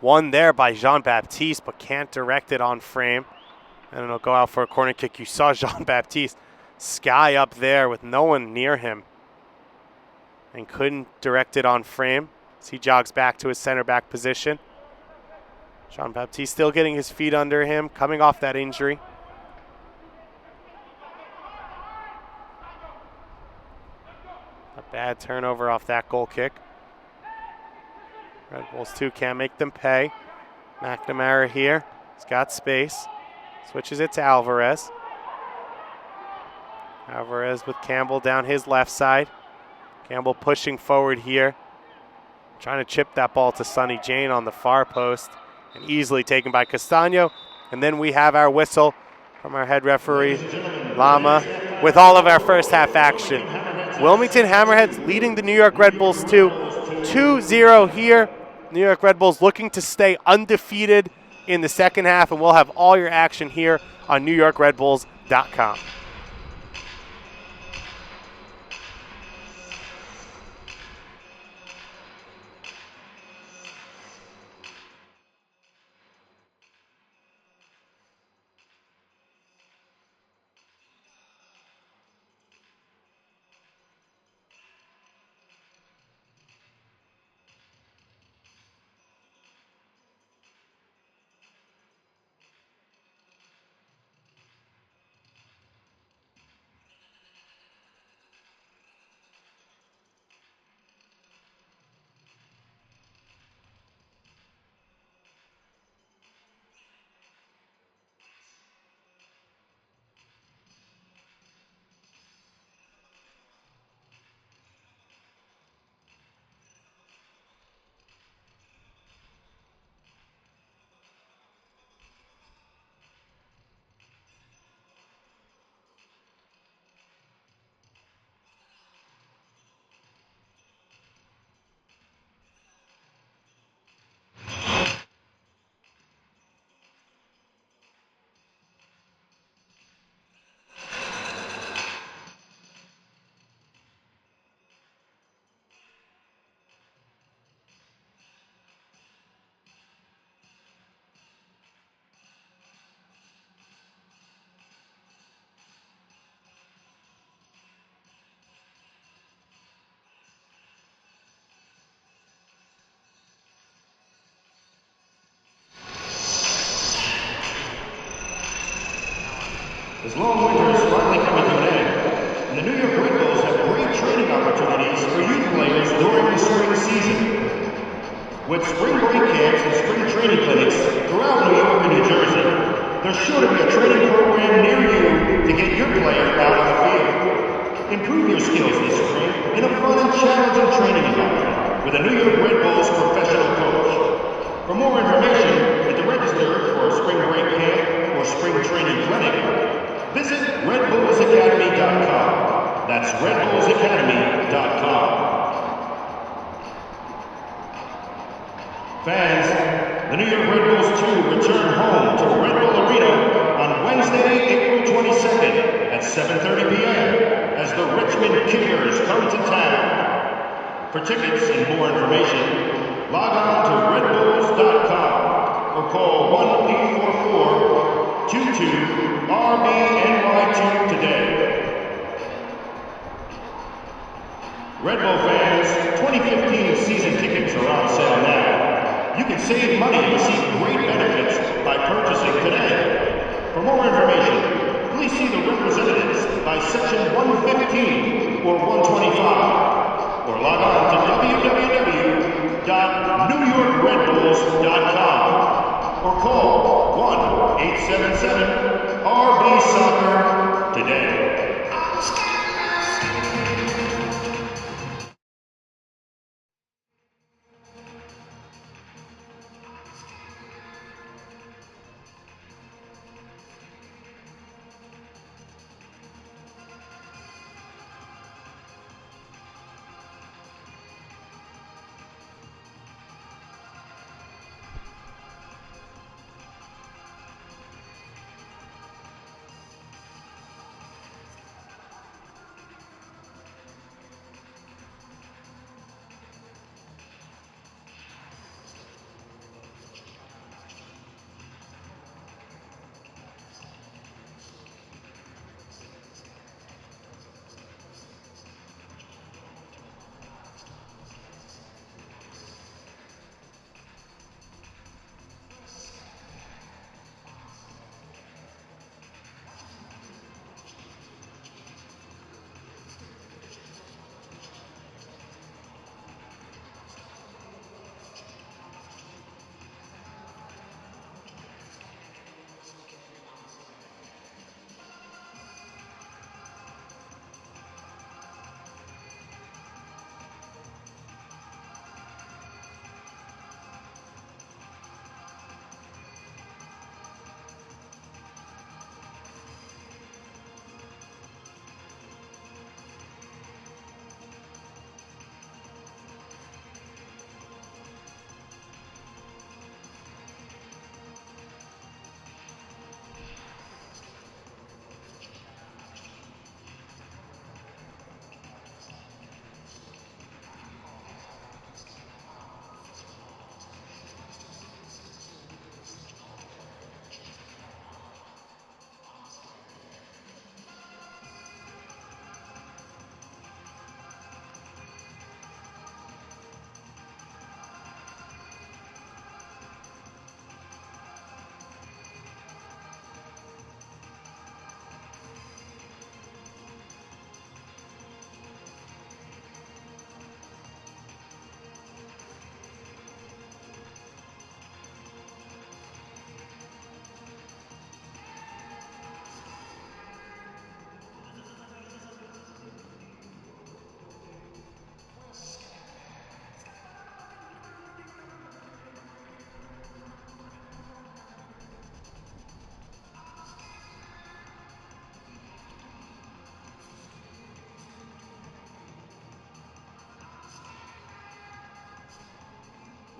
Speaker 1: One there by Jean-Baptiste, but can't direct it on frame. And it'll go out for a corner kick. You saw Jean-Baptiste sky up there with no one near him and couldn't direct it on frame as he jogs back to his center back position. Jean-Baptiste still getting his feet under him, coming off that injury. A bad turnover off that goal kick. Red Bulls 2 can't make them pay. McNamara here. He's got space. Switches it to Alvarez. Alvarez with Campbell down his left side. Campbell pushing forward here. Trying to chip that ball to Sonny Jane on the far post. And easily taken by Castano. And then we have our whistle from our head referee, Lama, with all of our first half action. Wilmington Hammerheads leading the New York Red Bulls 2-0 here. New York Red Bulls looking to stay undefeated in the second half, and we'll have all your action here on NewYorkRedBulls.com.
Speaker 2: As long winter is finally coming to an end, and the New York Red Bulls have great training opportunities for youth players during the spring season. With spring break camps and spring training clinics throughout New York and New Jersey, there's sure to be a training program near you to to get your player out on the field. Improve your skills this spring in a fun and challenging training environment with a New York Red Bulls professional coach. For more information and to register for a spring break camp or spring training clinic, visit redbullsacademy.com. That's redbullsacademy.com. Fans, the New York Red Bulls 2 return home to Red Bull Arena on Wednesday, April 22nd at 7:30 p.m. as the Richmond Kickers come to town. For tickets and more information, log on to redbulls.com or call 1-844-22-RBNY2 today. Red Bull fans, 2015 season tickets are on sale now. You can save money and receive great benefits by purchasing today. For more information, please see the representatives by section 115 or 125, or log on to www.newyorkredbulls.com or call 1-877-RB-SOCCER today.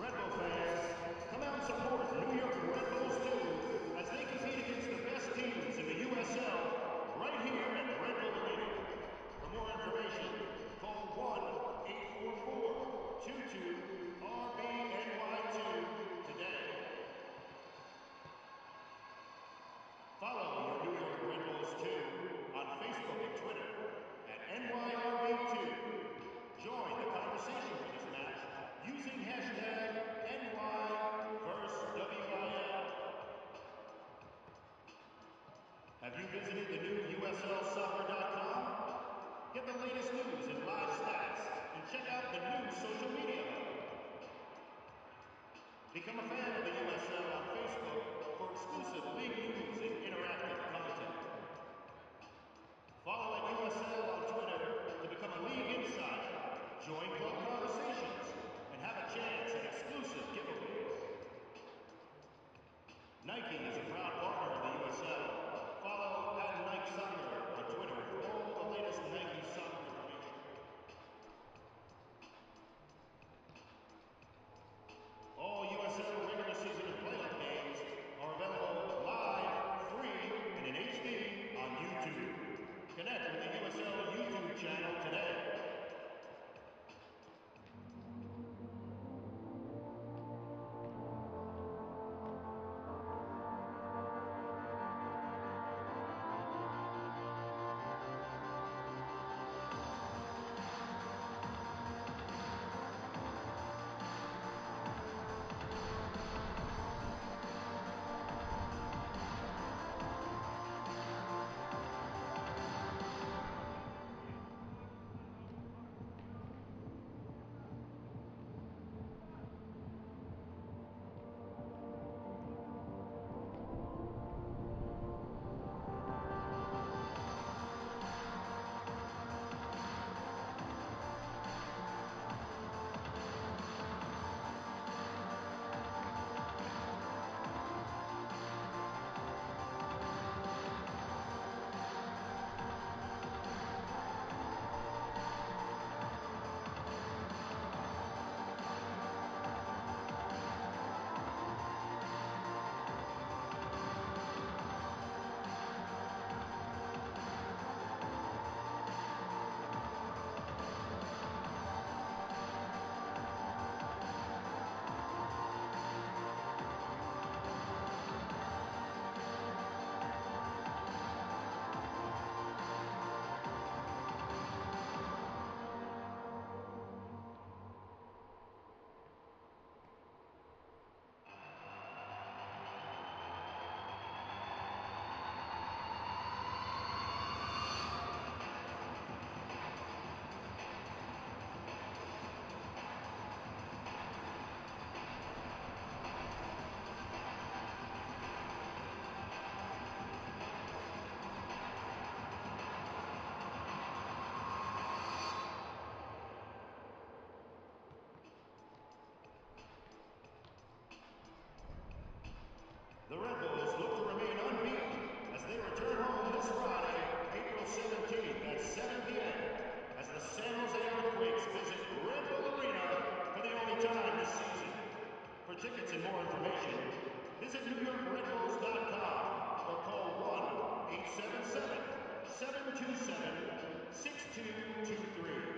Speaker 2: Red Bull fans, come out and support New York Red Bulls 2 as they compete against the best teams in the USL right here at Red Bull Arena. For more information, call 1-844-22-RBNY2 today. Follow your New York Red Bulls 2 on Facebook and Twitter at NYRB2. Join the conversation for this match using hashtag NYVerseWIL. Have you visited the new USLsoccer.com? Get the latest news and live stats, and check out the new social media hub. Become a fan of the USL on Facebook for exclusive league news and interactive content. Nike is a proud partner of the USL. Follow @NikeSoccer on Twitter for all the latest Nike soccer information. All USL regular season and playoff games are available live, free, and in HD on YouTube. Connect with the USL YouTube channel today. The Red Bulls look to remain unbeaten as they return home this Friday, April 17th at 7 p.m. as the San Jose Earthquakes visit Red Bull Arena for the only time this season. For tickets and more information, visit NewYorkRedBulls.com or call 1-877-727-6223.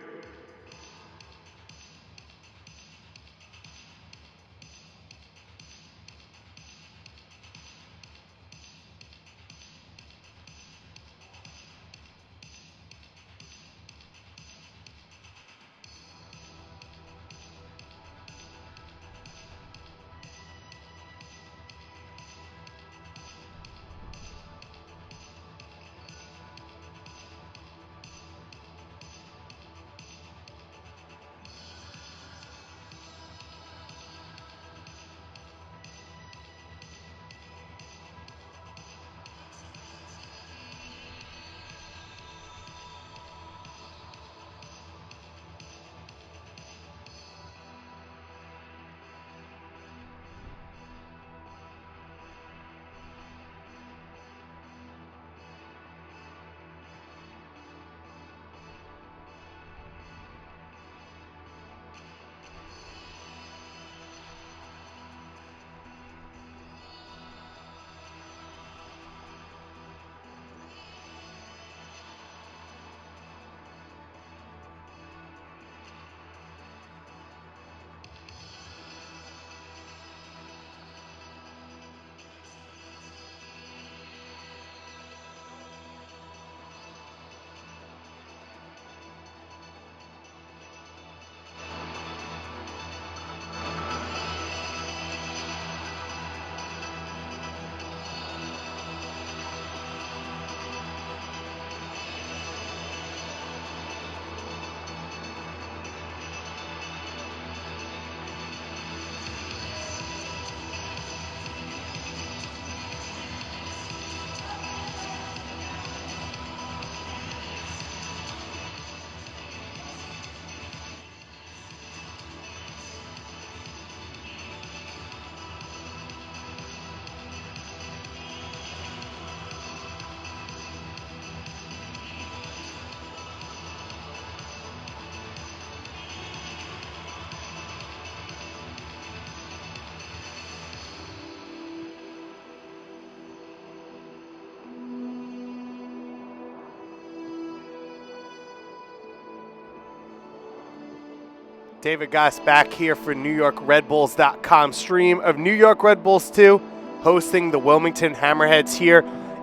Speaker 1: David Goss back here for NewYorkRedBulls.com stream of New York Red Bulls 2, hosting the Wilmington Hammerheads here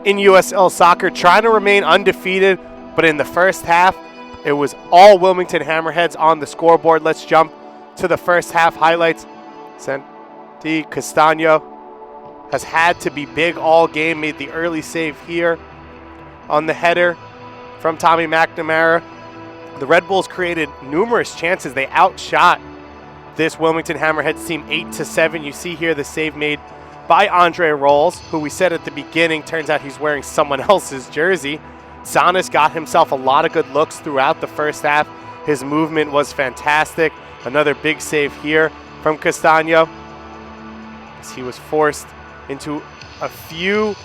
Speaker 1: in USL Soccer, trying to remain undefeated, but in the first half, it was all Wilmington Hammerheads on the scoreboard. Let's jump to the first half highlights. Santi Castano has had to be big all game, made the early save here on the header from Tommy McNamara. The Red Bulls created numerous chances. They outshot this Wilmington Hammerheads team 8-7. You see here the save made by Andre Rolls, who we said at the beginning, turns out he's wearing someone else's jersey. Sanis got himself a lot of good looks throughout the first half. His movement was fantastic. Another big save here from Castano, as he was forced into a few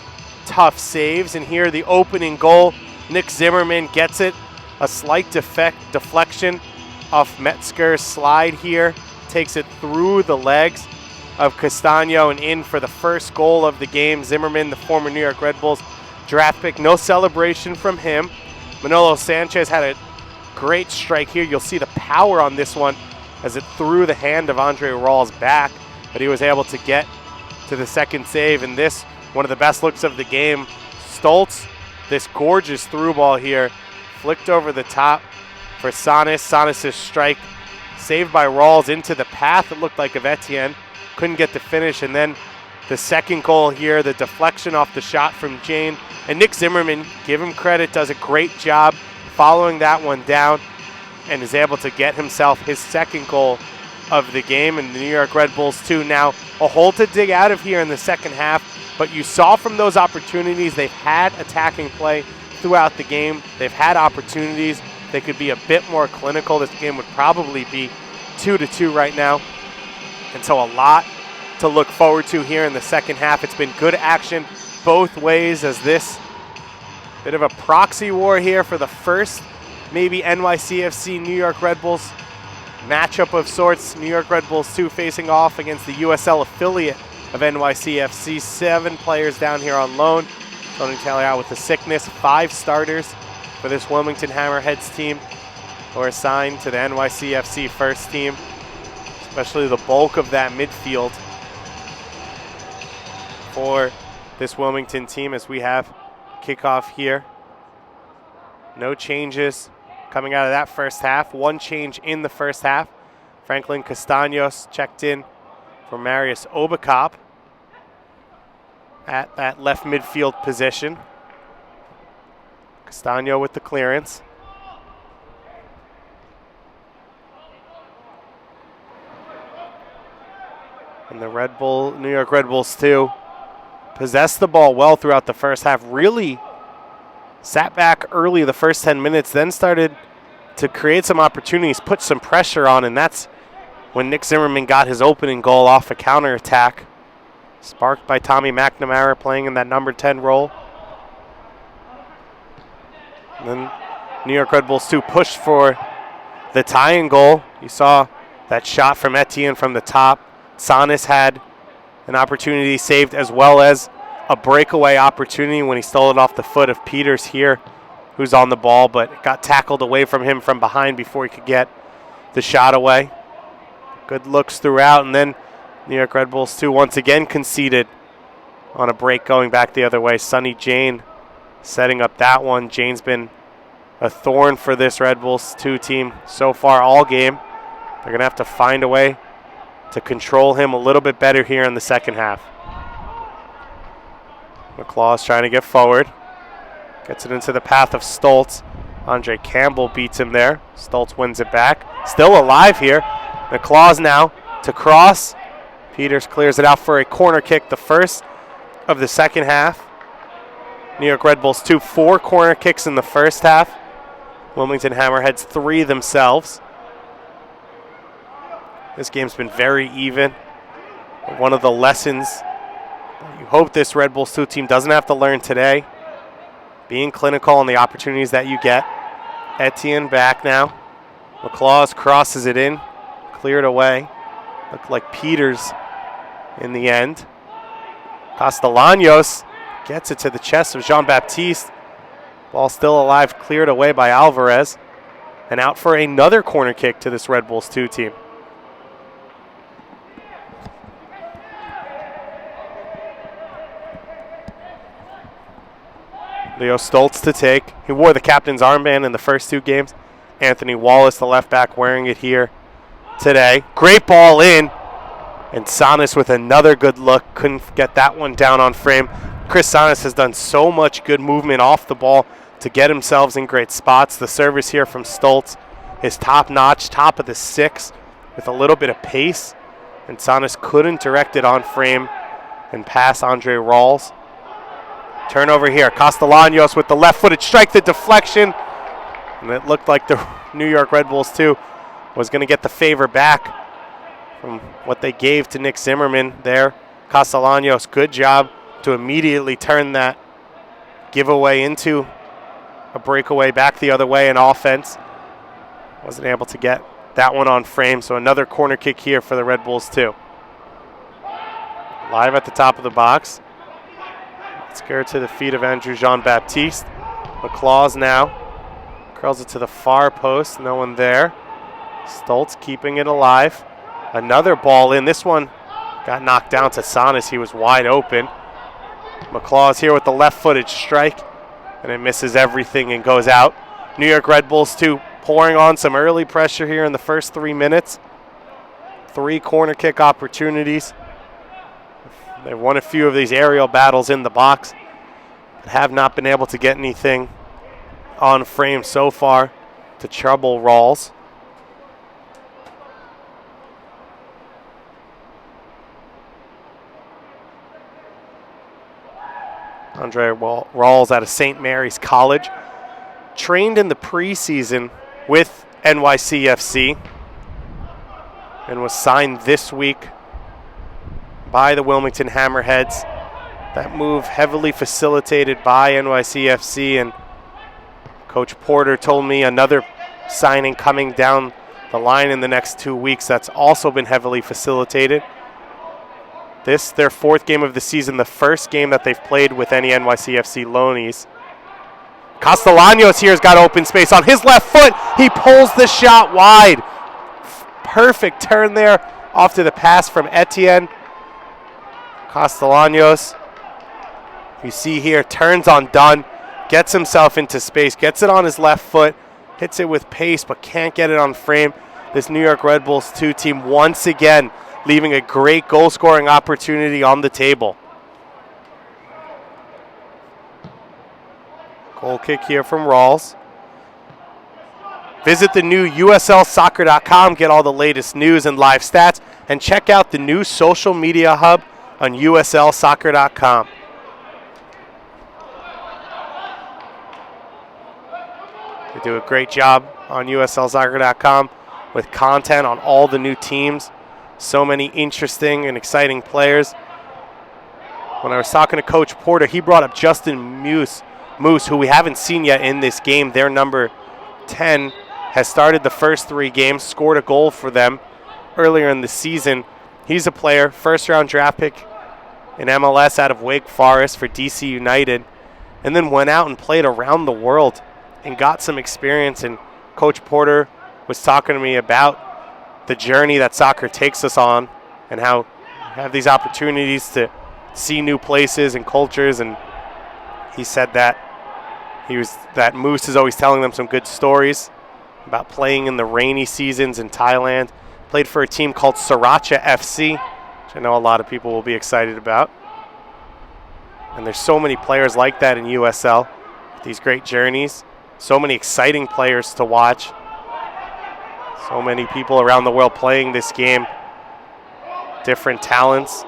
Speaker 1: tough saves. And here the opening goal, Nick Zimmerman gets it. A slight deflection off Metzger's slide here. Takes it through the legs of Castano and in for the first goal of the game. Zimmerman, the former New York Red Bulls draft pick. No celebration from him. Manolo Sanchez had a great strike here. You'll see the power on this one as it threw the hand of Andre Rawls back, but he was able to get to the second save. And this, one of the best looks of the game. Stoltz, this gorgeous through ball here, flicked over the top for Sanis. Sanis' strike saved by Rawls into the path, it looked like, of Etienne. Couldn't get the finish. And then the second goal here, the deflection off the shot from Jane. And Nick Zimmerman, give him credit, does a great job following that one down and is able to get himself his second goal of the game. And the New York Red Bulls 2 now a hole to dig out of here in the second half. But you saw from those opportunities, they've had attacking play throughout the game. They've had opportunities. They could be a bit more clinical. This game would probably be 2-2 right now. And so a lot to look forward to here in the second half. It's been good action both ways, as this bit of a proxy war here for the first maybe NYCFC New York Red Bulls matchup of sorts. New York Red Bulls 2 facing off against the USL affiliate of NYCFC. 7 players down here on loan. Tony Taylor out with the sickness. 5 starters for this Wilmington Hammerheads team who are assigned to the NYCFC first team, especially the bulk of that midfield for this Wilmington team as we have kickoff here. No changes coming out of that first half. One change in the first half. Franklin Castaños checked in for Marius Obakop at that left midfield position. Castano with the clearance. And the New York Red Bulls 2 possessed the ball well throughout the first half. Really sat back early the first 10 minutes, then started to create some opportunities, put some pressure on, and that's when Nick Zimmerman got his opening goal off a counterattack, sparked by Tommy McNamara playing in that number 10 role. And then New York Red Bulls 2 pushed for the tying goal. You saw that shot from Etienne from the top. Sanis had an opportunity saved, as well as a breakaway opportunity when he stole it off the foot of Peters here, who's on the ball, but it got tackled away from him from behind before he could get the shot away. Good looks throughout, and then New York Red Bulls 2 once again conceded on a break going back the other way. Sonny Jane setting up that one. Jane's been a thorn for this Red Bulls 2 team so far all game. They're going to have to find a way to control him a little bit better here in the second half. McClaw's trying to get forward. Gets it into the path of Stoltz. Andre Campbell beats him there. Stoltz wins it back. Still alive here. McClaw's now to cross. Peters clears it out for a corner kick, the first of the second half. New York Red Bulls 2, 4 corner kicks in the first half. Wilmington Hammerheads 3 themselves. This game's been very even. One of the lessons you hope this Red Bulls 2 team doesn't have to learn today, being clinical on the opportunities that you get. Etienne back now. McClaws crosses it in, cleared away. Looked like Peters in the end. Castellanos gets it to the chest of Jean-Baptiste. Ball still alive, cleared away by Alvarez. And out for another corner kick to this Red Bulls 2 team. Leo Stoltz to take. He wore the captain's armband in the first 2 games. Anthony Wallace, the left back, wearing it here today. Great ball in. And Sanas with another good look. Couldn't get that one down on frame. Chris Sanas has done so much good movement off the ball to get himself in great spots. The service here from Stoltz is top-notch, top of the 6 with a little bit of pace. And Sanas couldn't direct it on frame and pass Andre Rawls. Turnover here. Castellanos with the left-footed strike, the deflection. And it looked like the New York Red Bulls, too, was going to get the favor back from what they gave to Nick Zimmerman there. Castellanos, good job to immediately turn that giveaway into a breakaway back the other way in offense. Wasn't able to get that one on frame, so another corner kick here for the Red Bulls, too. Live at the top of the box. Let's go to the feet of Andrew Jean-Baptiste. McClaws now curls it to the far post. No one there. Stoltz keeping it alive. Another ball in. This one got knocked down to Sanas. He was wide open. McClaws here with the left-footed strike, and it misses everything and goes out. New York Red Bulls, too, pouring on some early pressure here in the first 3 minutes. 3 corner kick opportunities. They've won a few of these aerial battles in the box, but have not been able to get anything on frame so far to trouble Rawls. Andre Rawls out of St. Mary's College. Trained in the preseason with NYCFC and was signed this week by the Wilmington Hammerheads. That move heavily facilitated by NYCFC, and Coach Porter told me another signing coming down the line in the next 2 weeks that's also been heavily facilitated. This, their 4th game of the season, the first game that they've played with any NYCFC loanies. Castellanos here has got open space on his left foot. He pulls the shot wide. Perfect turn there off to the pass from Etienne. Castellanos, you see here, turns on Dunn, gets himself into space, gets it on his left foot, hits it with pace, but can't get it on frame. This New York Red Bulls 2 team once again leaving a great goal-scoring opportunity on the table. Goal kick here from Rawls. Visit the new USLsoccer.com, get all the latest news and live stats, and check out the new social media hub on USLsoccer.com. They do a great job on USLsoccer.com with content on all the new teams. So many interesting and exciting players. When I was talking to Coach Porter, he brought up Justin Moose, who we haven't seen yet in this game. Their number 10 has started the first 3 games, scored a goal for them earlier in the season. He's a player, first-round draft pick in MLS out of Wake Forest for DC United, and then went out and played around the world and got some experience. And Coach Porter was talking to me about the journey that soccer takes us on and how we have these opportunities to see new places and cultures. And he said that Moose is always telling them some good stories about playing in the rainy seasons in Thailand. Played for a team called Sriracha FC, which I know a lot of people will be excited about. And there's so many players like that in USL, these great journeys. So many exciting players to watch. So many people around the world playing this game. Different talents.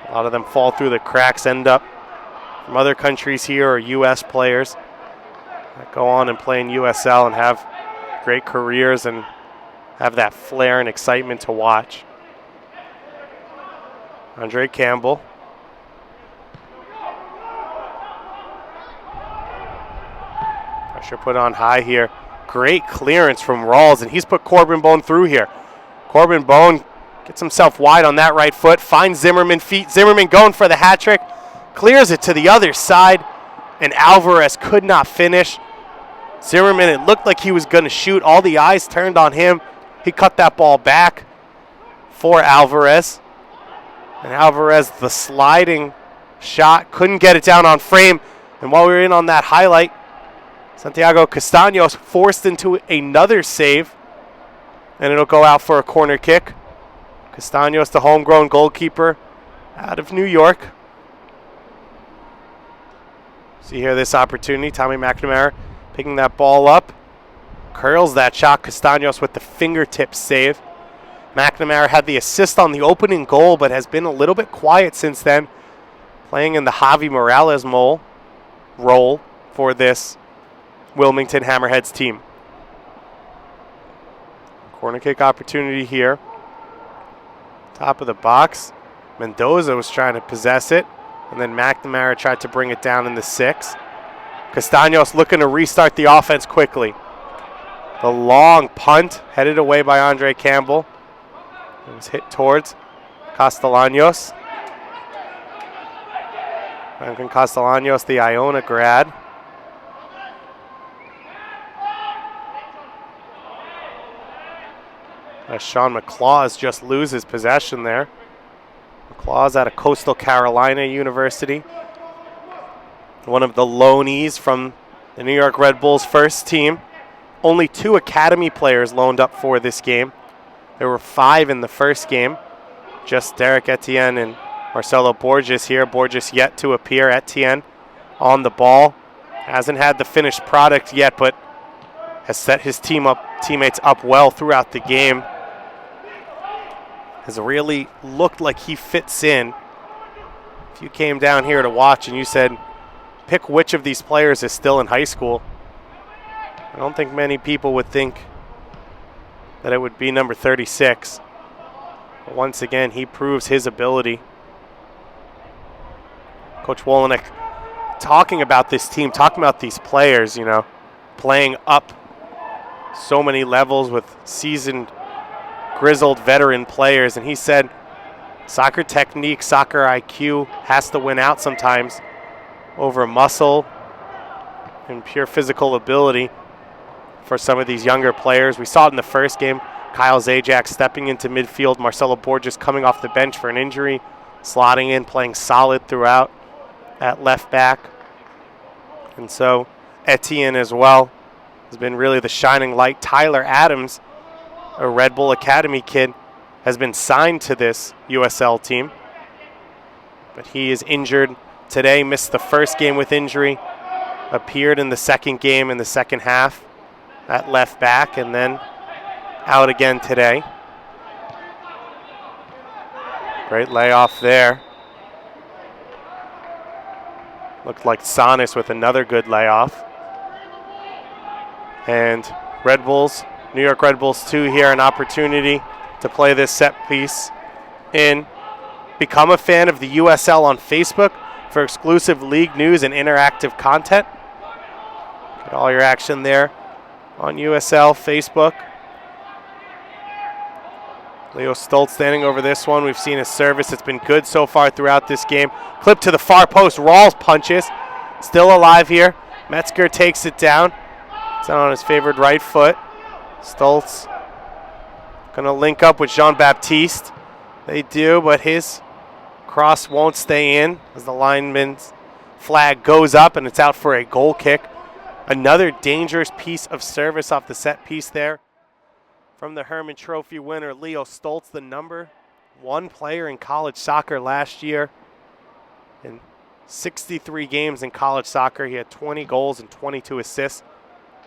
Speaker 1: A lot of them fall through the cracks, end up from other countries here, or U.S. players that go on and play in USL and have great careers and have that flair and excitement to watch. Andre Campbell. Pressure put on high here. Great clearance from Rawls, and he's put Corbin Bone through here. Corbin Bone gets himself wide on that right foot, finds Zimmerman feet. Zimmerman going for the hat trick, clears it to the other side, and Alvarez could not finish. Zimmerman, it looked like he was going to shoot. All the eyes turned on him. He cut that ball back for Alvarez. And Alvarez, the sliding shot, couldn't get it down on frame. And while we're in on that highlight, Santiago Castaños forced into another save, and it'll go out for a corner kick. Castaños, the homegrown goalkeeper out of New York. See here this opportunity. Tommy McNamara picking that ball up. Curls that shot. Castaños with the fingertip save. McNamara had the assist on the opening goal, but has been a little bit quiet since then, playing in the Javi Morales role for this Wilmington Hammerheads team. Corner kick opportunity here. Top of the box. Mendoza was trying to possess it, and then McNamara tried to bring it down in the 6. Castaños looking to restart the offense quickly. The long punt headed away by Andre Campbell. It was hit towards Castellanos. Franklin Castellanos, the Iona grad. As Sean McClaws just loses possession there. McClaws out of Coastal Carolina University. One of the loanees from the New York Red Bulls first team. Only 2 academy players loaned up for this game. There were 5 in the first game. Just Derek Etienne and Marcelo Borges here. Borges yet to appear. Etienne on the ball. Hasn't had the finished product yet, but has set his teammates up well throughout the game. Has really looked like he fits in. If you came down here to watch and you said, pick which of these players is still in high school, I don't think many people would think that it would be number 36. But once again, he proves his ability. Coach Wolenek talking about this team, talking about these players, you know, playing up so many levels with seasoned, grizzled veteran players. And he said soccer technique, soccer IQ has to win out sometimes over muscle and pure physical ability for some of these younger players. We saw it in the first game. Kyle Zajac stepping into midfield. Marcelo Borges coming off the bench for an injury, slotting in, playing solid throughout at left back. And so Etienne as well has been really the shining light. Tyler Adams, a Red Bull Academy kid, has been signed to this USL team, but he is injured today, missed the first game with injury, appeared in the second game in the second half at left back, and then out again today. Great layoff there. Looked like Sanis with another good layoff. And Red Bulls, New York Red Bulls 2 here, an opportunity to play this set piece in. Become a fan of the USL on Facebook for exclusive league news and interactive content. Get all your action there on USL Facebook. Leo Stoltz standing over this one. We've seen his service. It's been good so far throughout this game. Clip to the far post. Rawls punches. Still alive here. Metzger takes it down. It's on his favored right foot. Stoltz going to link up with Jean-Baptiste. They do, but his cross won't stay in as the lineman's flag goes up and it's out for a goal kick. Another dangerous piece of service off the set piece there from the Herman Trophy winner, Leo Stoltz, the number 1 player in college soccer last year. In 63 games in college soccer, he had 20 goals and 22 assists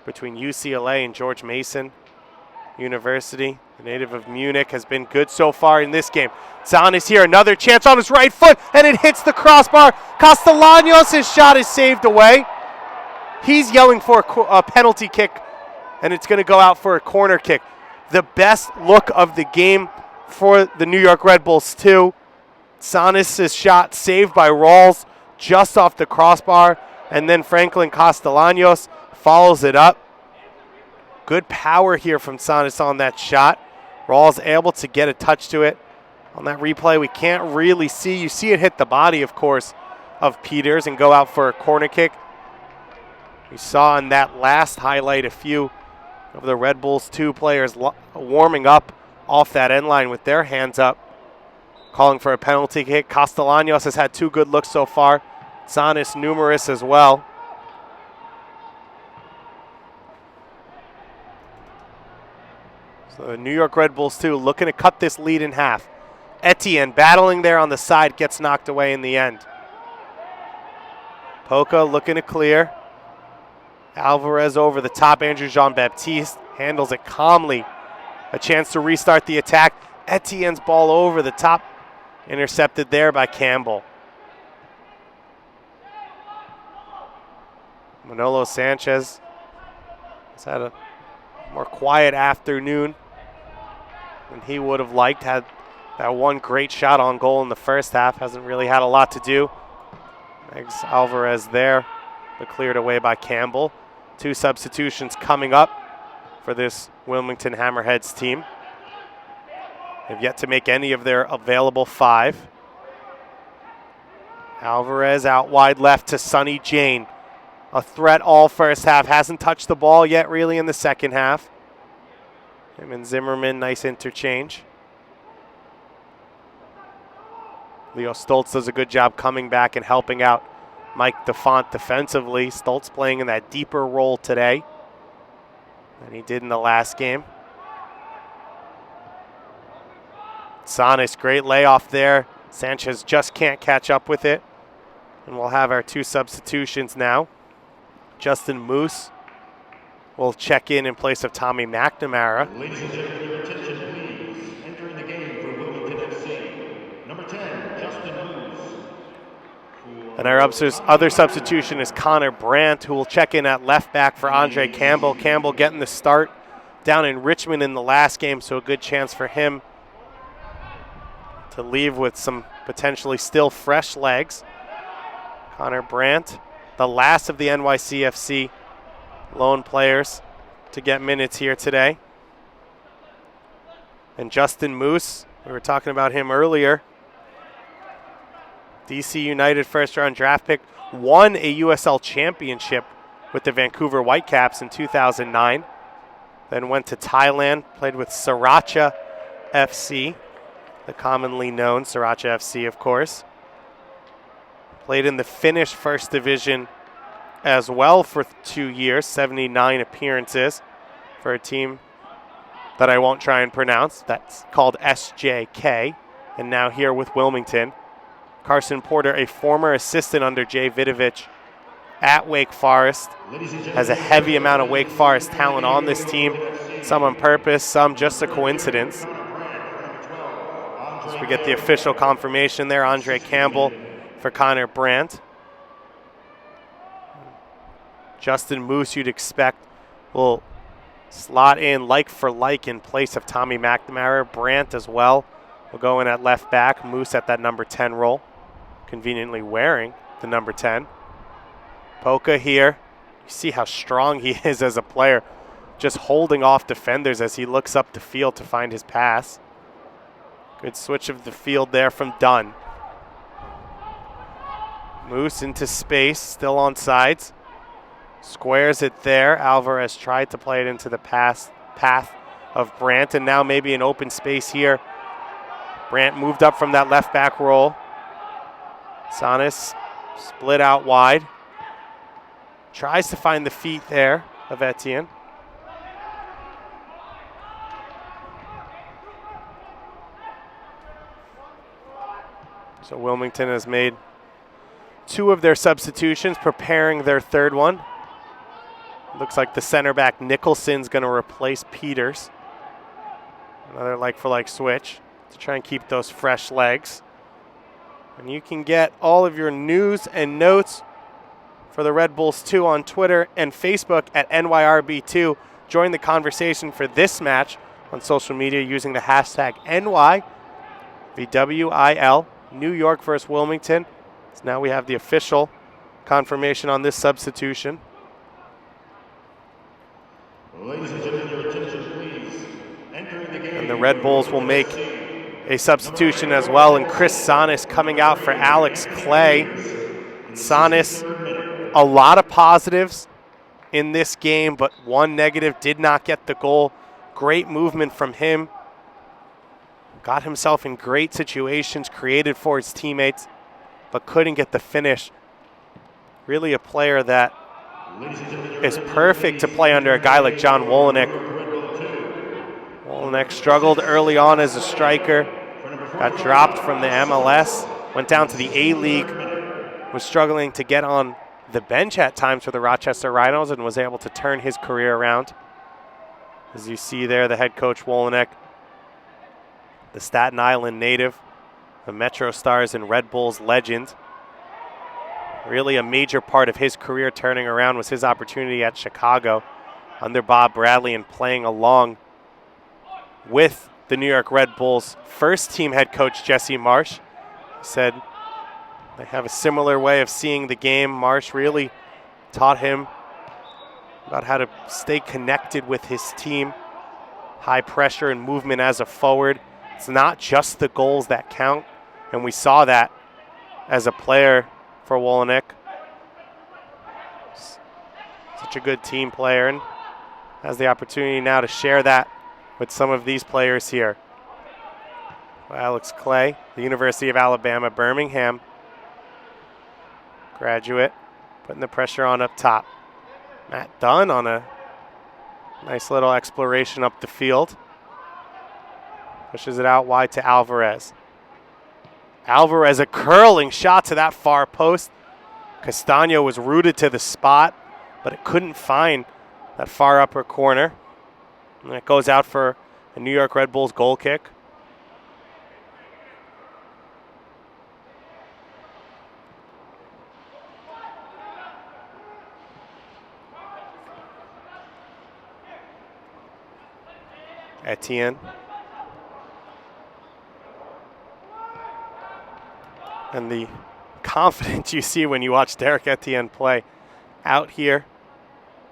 Speaker 1: between UCLA and George Mason University. The native of Munich has been good so far in this game. Zahn is here, another chance on his right foot, and it hits the crossbar. Castellanos' shot is saved away. He's yelling for a penalty kick, and it's going to go out for a corner kick. The best look of the game for the New York Red Bulls too. Sanis' shot saved by Rawls just off the crossbar, and then Franklin Castellanos follows it up. Good power here from Sanis on that shot. Rawls able to get a touch to it. On that replay, we can't really see. You see it hit the body, of course, of Peters and go out for a corner kick. We saw in that last highlight a few of the Red Bulls 2 players warming up off that end line with their hands up, calling for a penalty kick. Castellanos has had 2 good looks so far Sonis numerous as well. So the New York Red Bulls too looking to cut this lead in half. Etienne battling there on the side, gets knocked away in the end. Polka looking to clear. Alvarez over the top. Andrew Jean-Baptiste handles it calmly. A chance to restart the attack. Etienne's ball over the top. Intercepted there by Campbell. Manolo Sanchez has had a more quiet afternoon than he would have liked. Had that one great shot on goal in the first half. Hasn't really had a lot to do. Eggs Alvarez there, but cleared away by Campbell. 2 substitutions coming up for this Wilmington Hammerheads team. They've yet to make any of their available 5. Alvarez out wide left to Sonny Jane. A threat all first half. Hasn't touched the ball yet really in the second half. Him and Zimmerman, nice interchange. Leo Stoltz does a good job coming back and helping out Mike DeFont defensively. Stoltz playing in that deeper role today than he did in the last game. Sonis, great layoff there. Sanchez just can't catch up with it. And we'll have our 2 substitutions now. Justin Moose will check in place of Tommy McNamara.
Speaker 2: Ladies and gentlemen, your attention please. Entering the game for Wilmington FC, number 10, Justin Moose.
Speaker 1: And our other substitution is Connor Brandt, who will check in at left back for Andre Campbell. Campbell getting the start down in Richmond in the last game, so a good chance for him to leave with some potentially still fresh legs. Connor Brandt, the last of the NYCFC lone players to get minutes here today. And Justin Moose, we were talking about him earlier. DC United first-round draft pick, won a USL championship with the Vancouver Whitecaps in 2009. Then went to Thailand, played with Sriracha FC, the commonly known Sriracha FC, of course. Played in the Finnish First Division as well for 2 years, 79 appearances for a team that I won't try and pronounce. That's called SJK, and now here with Wilmington. Carson Porter, a former assistant under Jay Vidovich at Wake Forest, has a heavy amount of Wake Forest talent on this team, some on purpose, some just a coincidence. As we get the official confirmation there, Andre Campbell for Connor Brandt. Justin Moose, you'd expect, will slot in like for like in place of Tommy McNamara. Brandt as well will go in at left back. Moose at that number 10 role, conveniently wearing the number 10. Polka here. You see how strong he is as a player, just holding off defenders as he looks up the field to find his pass. Good switch of the field there from Dunn. Moose into space, still on sides. Squares it there. Alvarez tried to play it into the path of Brandt, and now maybe an open space here. Brandt moved up from that left back role. Sonis split out wide. Tries to find the feet there of Etienne. So Wilmington has made 2 of their substitutions, preparing their 3rd one. Looks like the center back Nicholson's going to replace Peters. Another like-for-like switch to try and keep those fresh legs. And you can get all of your news and notes for the Red Bulls 2 on Twitter and Facebook at NYRB2. Join the conversation for this match on social media using the hashtag NYVWIL, New York versus Wilmington. So now we have the official confirmation on this substitution.
Speaker 2: Ladies and gentlemen, your attention please. Entering the game.
Speaker 1: And the Red Bulls will make a substitution as well, and Chris Sonis coming out for Alex Clay. Sonis, a lot of positives in this game, but one negative, did not get the goal. Great movement from him. Got himself in great situations, created for his teammates, but couldn't get the finish Really a player that is perfect to play under a guy like John Wolyniec. Wolyniec struggled early on as a striker, got dropped from the MLS, went down to the A-League, was struggling to get on the bench at times for the Rochester Rhinos and was able to turn his career around. As you see there, the head coach Wolyniec, the Staten Island native, the Metro Stars and Red Bulls legend. Really a major part of his career turning around was his opportunity at Chicago under Bob Bradley and playing along with the New York Red Bulls first team head coach Jesse Marsh. He said they have a similar way of seeing the game. Marsh really taught him about how to stay connected with his team, high pressure and movement as a forward. It's not just the goals that count, and we saw that as a player for Wolyniec. Such a good team player, and has the opportunity now to share that with some of these players here. Alex Clay, the University of Alabama, Birmingham graduate, putting the pressure on up top. Matt Dunn on a nice little exploration up the field. Pushes it out wide to Alvarez. Alvarez, a curling shot to that far post. Castano was rooted to the spot, but it couldn't find that far upper corner. And it goes out for a New York Red Bulls goal kick. Etienne. And the confidence you see when you watch Derek Etienne play out here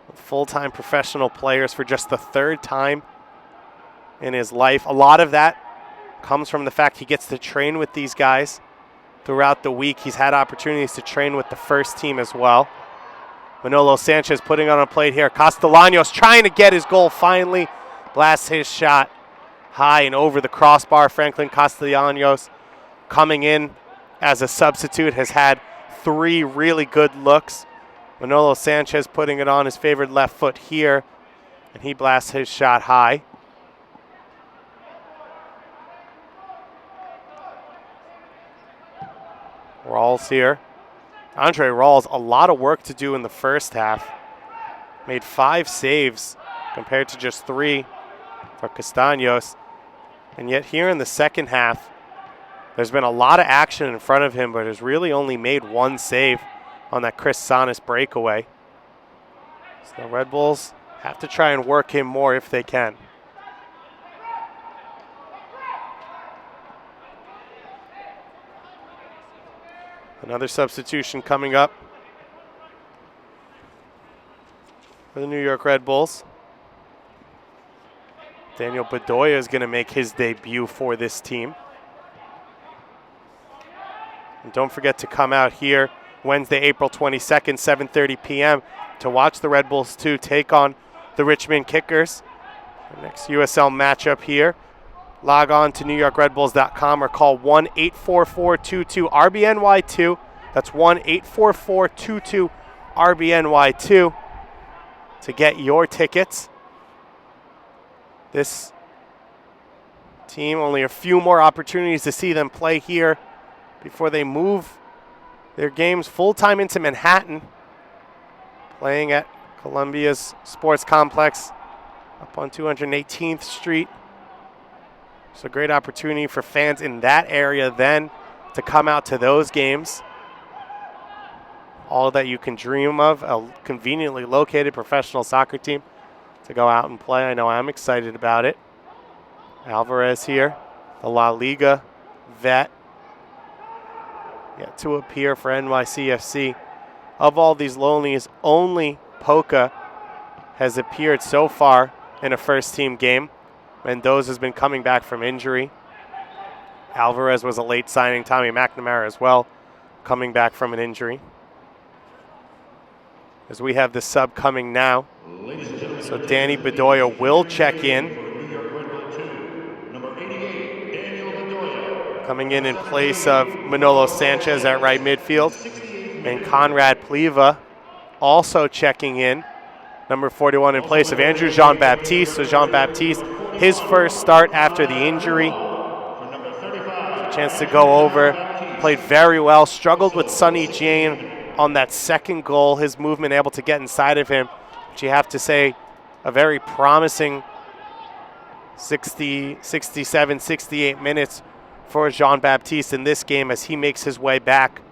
Speaker 1: with full-time professional players for just the third time in his life. A lot of that comes from the fact he gets to train with these guys throughout the week. He's had opportunities to train with the first team as well. Manolo Sanchez putting on a plate here. Castellanos trying to get his goal finally. Blasts his shot high and over the crossbar. Franklin Castellanos coming in as a substitute has had 3 really good looks. Manolo Sanchez putting it on his favored left foot here, and he blasts his shot high. Rawls here. Andre Rawls, a lot of work to do in the first half. Made 5 saves compared to just 3 for Castaños. And yet here in the second half, there's been a lot of action in front of him, but has really only made 1 save on that Chris Sonis breakaway. So the Red Bulls have to try and work him more if they can. Another substitution coming up for the New York Red Bulls. Daniel Bedoya is going to make his debut for this team. And don't forget to come out here Wednesday, April 22nd, 7:30 p.m. to watch the Red Bulls 2 take on the Richmond Kickers. The next USL matchup here. Log on to NewYorkRedBulls.com or call 1-844-22-RBNY2. That's 1-844-22-RBNY2 to get your tickets. This team, only a few more opportunities to see them play here before they move their games full-time into Manhattan, playing at Columbia's Sports Complex up on 218th Street. It's a great opportunity for fans in that area then to come out to those games. All that you can dream of, a conveniently located professional soccer team to go out and play. I know I'm excited about it. Alvarez here, the La Liga vet, yet to appear for NYCFC. Of all these loanlies, only Poca has appeared so far in a first-team game. Mendoza's been coming back from injury. Alvarez was a late signing. Tommy McNamara as well, coming back from an injury. As we have the sub coming now. So Danny Bedoya will check in. Coming in place of Manolo Sanchez at right midfield. And Conrad Pleva also checking in, number 41 in place of Andrew Jean-Baptiste. So Jean-Baptiste, his first start after the injury. Chance to go over, played very well, struggled with Sonny Jane on that second goal, his movement able to get inside of him. But you have to say, a very promising 60, 67, 68 minutes for Jean-Baptiste in this game as he makes his way back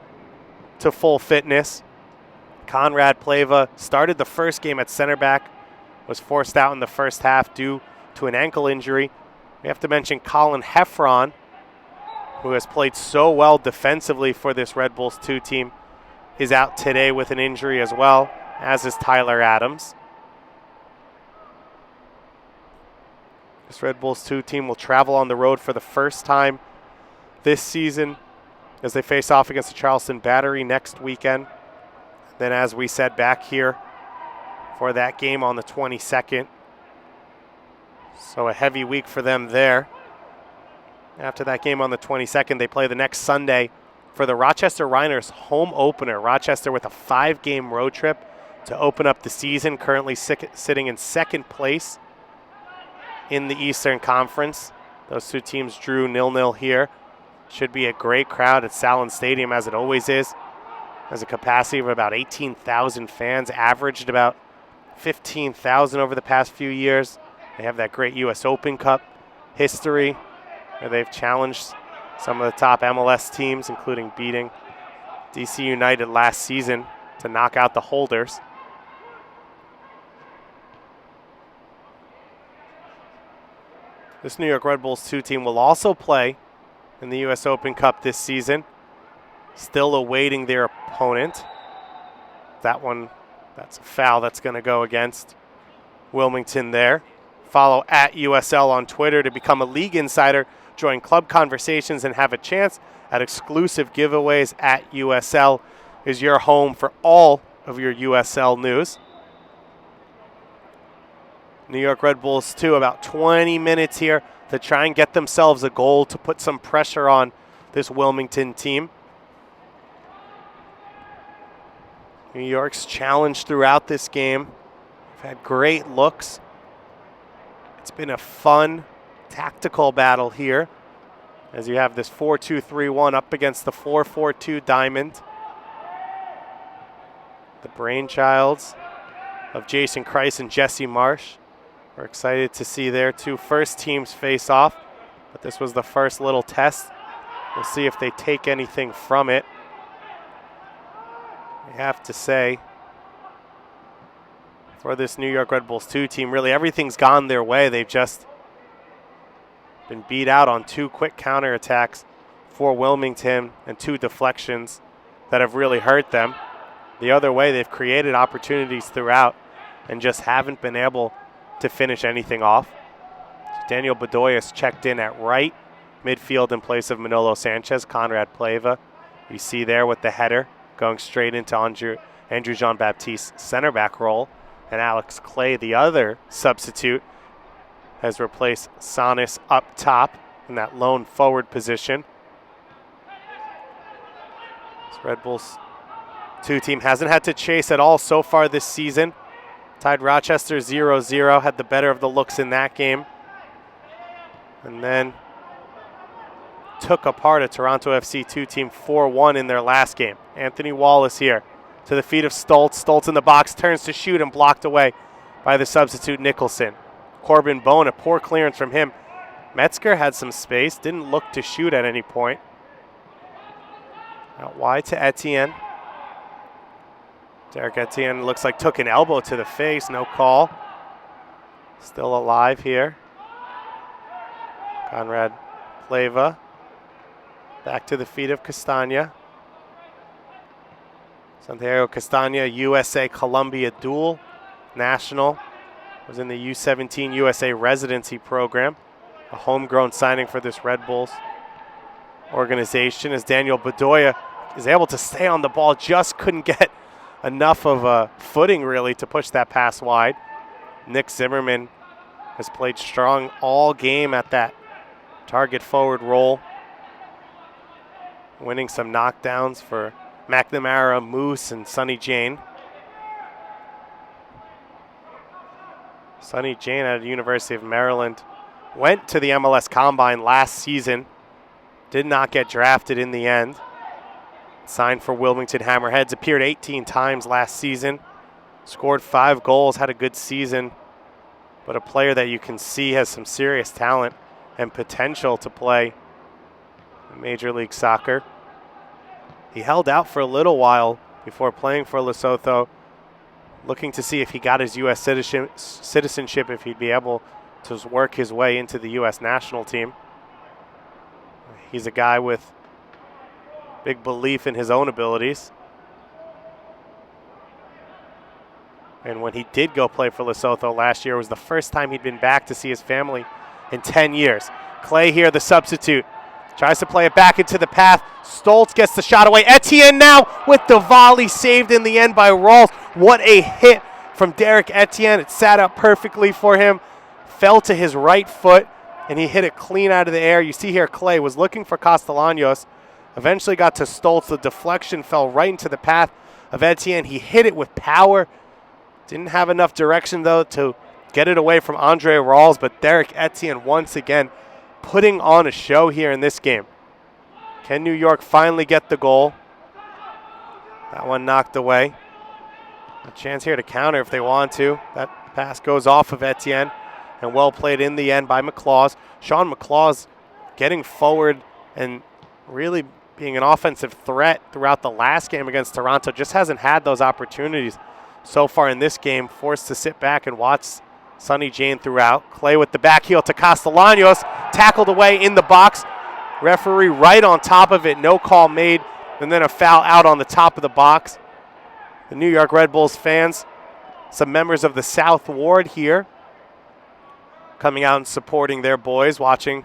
Speaker 1: to full fitness. Conrad Pleva started the first game at center back, was forced out in the first half due to an ankle injury. We have to mention Colin Heffron, who has played so well defensively for this Red Bulls 2 team, is out today with an injury as well, as is Tyler Adams. This Red Bulls 2 team will travel on the road for the first time this season as they face off against the Charleston Battery next weekend. Then, as we said, back here for that game on the 22nd. So a heavy week for them there. After that game on the 22nd, they play the next Sunday for the Rochester Rhiners home opener. Rochester with a 5-game road trip to open up the season, currently sitting in second place in the Eastern Conference. Those two teams drew 0-0 here. Should be a great crowd at Sallin Stadium, as it always is. Has a capacity of about 18,000 fans, averaged about 15,000 over the past few years. They have that great U.S. Open Cup history where they've challenged some of the top MLS teams, including beating DC United last season to knock out the holders. This New York Red Bulls 2 team will also play in the U.S. Open Cup this season, still awaiting their opponent. That one, that's a foul that's going to go against Wilmington there. Follow at USL on Twitter to become a league insider, join club conversations, and have a chance at exclusive giveaways. At USL is your home for all of your USL news. New York Red Bulls 2, about 20 minutes here to try and get themselves a goal to put some pressure on this Wilmington team. New York's challenged throughout this game. They've had great looks. It's been a fun tactical battle here as you have this 4-2-3-1 up against the 4-4-2 diamond. The brainchilds of Jason Kreis and Jesse Marsh. We're excited to see their two first teams face off, but this was the first little test. We'll see if they take anything from it. I have to say, for this New York Red Bulls 2 team, really everything's gone their way. They've just been beat out on 2 quick counterattacks for Wilmington and 2 deflections that have really hurt them. The other way, they've created opportunities throughout and just haven't been able to finish anything off. So Daniel Bedoya's checked in at right midfield in place of Manolo Sanchez. Conrad Pleva, you see there with the header, going straight into Andrew Jean-Baptiste's center back role. And Alex Clay, the other substitute, has replaced Sanis up top in that lone forward position. This Red Bulls 2 team hasn't had to chase at all so far this season. Tied Rochester 0-0, had the better of the looks in that game. And then took apart a Toronto FC 2 team 4-1 in their last game. Anthony Wallace here to the feet of Stoltz. Stoltz in the box, turns to shoot and blocked away by the substitute Nicholson. Corbin Bone, a poor clearance from him. Metzger had some space, didn't look to shoot at any point. Out wide to Etienne. Derek Etienne looks like took an elbow to the face, no call. Still alive here. Conrad Pleva. Back to the feet of Castagna. Santiago Castagna, USA Colombia dual national. Was in the U17 USA residency program. A homegrown signing for this Red Bulls organization as Daniel Bedoya is able to stay on the ball, just couldn't get enough of a footing really to push that pass wide. Nick Zimmerman has played strong all game at that target forward role, winning some knockdowns for McNamara, Moose, and Sonny Jane. Sonny Jane at the University of Maryland went to the MLS Combine last season. Did not get drafted in the end. Signed for Wilmington Hammerheads. Appeared 18 times last season. Scored 5 goals, had a good season. But a player that you can see has some serious talent and potential to play in Major League Soccer. He held out for a little while before playing for Lesotho, looking to see if he got his U.S. citizenship, if he'd be able to work his way into the U.S. national team. He's a guy with big belief in his own abilities. And when he did go play for Lesotho last year, it was the first time he'd been back to see his family in 10 years. Clay here, the substitute. Tries to play it back into the path. Stoltz gets the shot away. Etienne now with the volley, saved in the end by Rawls. What a hit from Derek Etienne. It sat up perfectly for him. Fell to his right foot, and he hit it clean out of the air. You see here Clay was looking for Castellanos. Eventually got to Stoltz. The deflection fell right into the path of Etienne. He hit it with power. Didn't have enough direction, though, to get it away from Andre Rawls, but Derek Etienne once again putting on a show here in this game. Can New York finally get the goal? That one knocked away. A chance here to counter if they want to. That pass goes off of Etienne, and well played in the end by McLaws. Sean McLaws getting forward and really being an offensive threat throughout the last game against Toronto. Just hasn't had those opportunities so far in this game. Forced to sit back and watch Sonny Jane throughout. Clay with the back heel to Castellanos. Tackled away in the box. Referee right on top of it. No call made. And then a foul out on the top of the box. The New York Red Bulls fans, some members of the South Ward here, coming out and supporting their boys, watching.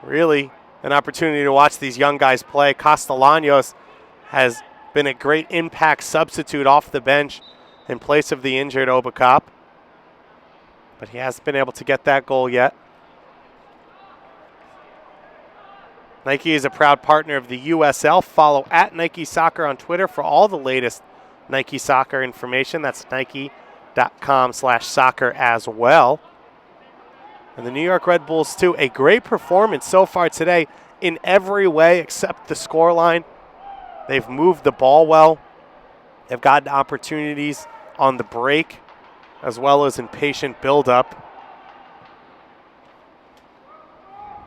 Speaker 1: Really an opportunity to watch these young guys play. Castellanos has been a great impact substitute off the bench in place of the injured Obakop. But he hasn't been able to get that goal yet. Nike is a proud partner of the USL. Follow at Nike Soccer on Twitter for all the latest Nike Soccer information. That's nike.com/soccer as well. And the New York Red Bulls, too, a great performance so far today in every way except the scoreline. They've moved the ball well. They've gotten opportunities on the break as well as in patient build-up.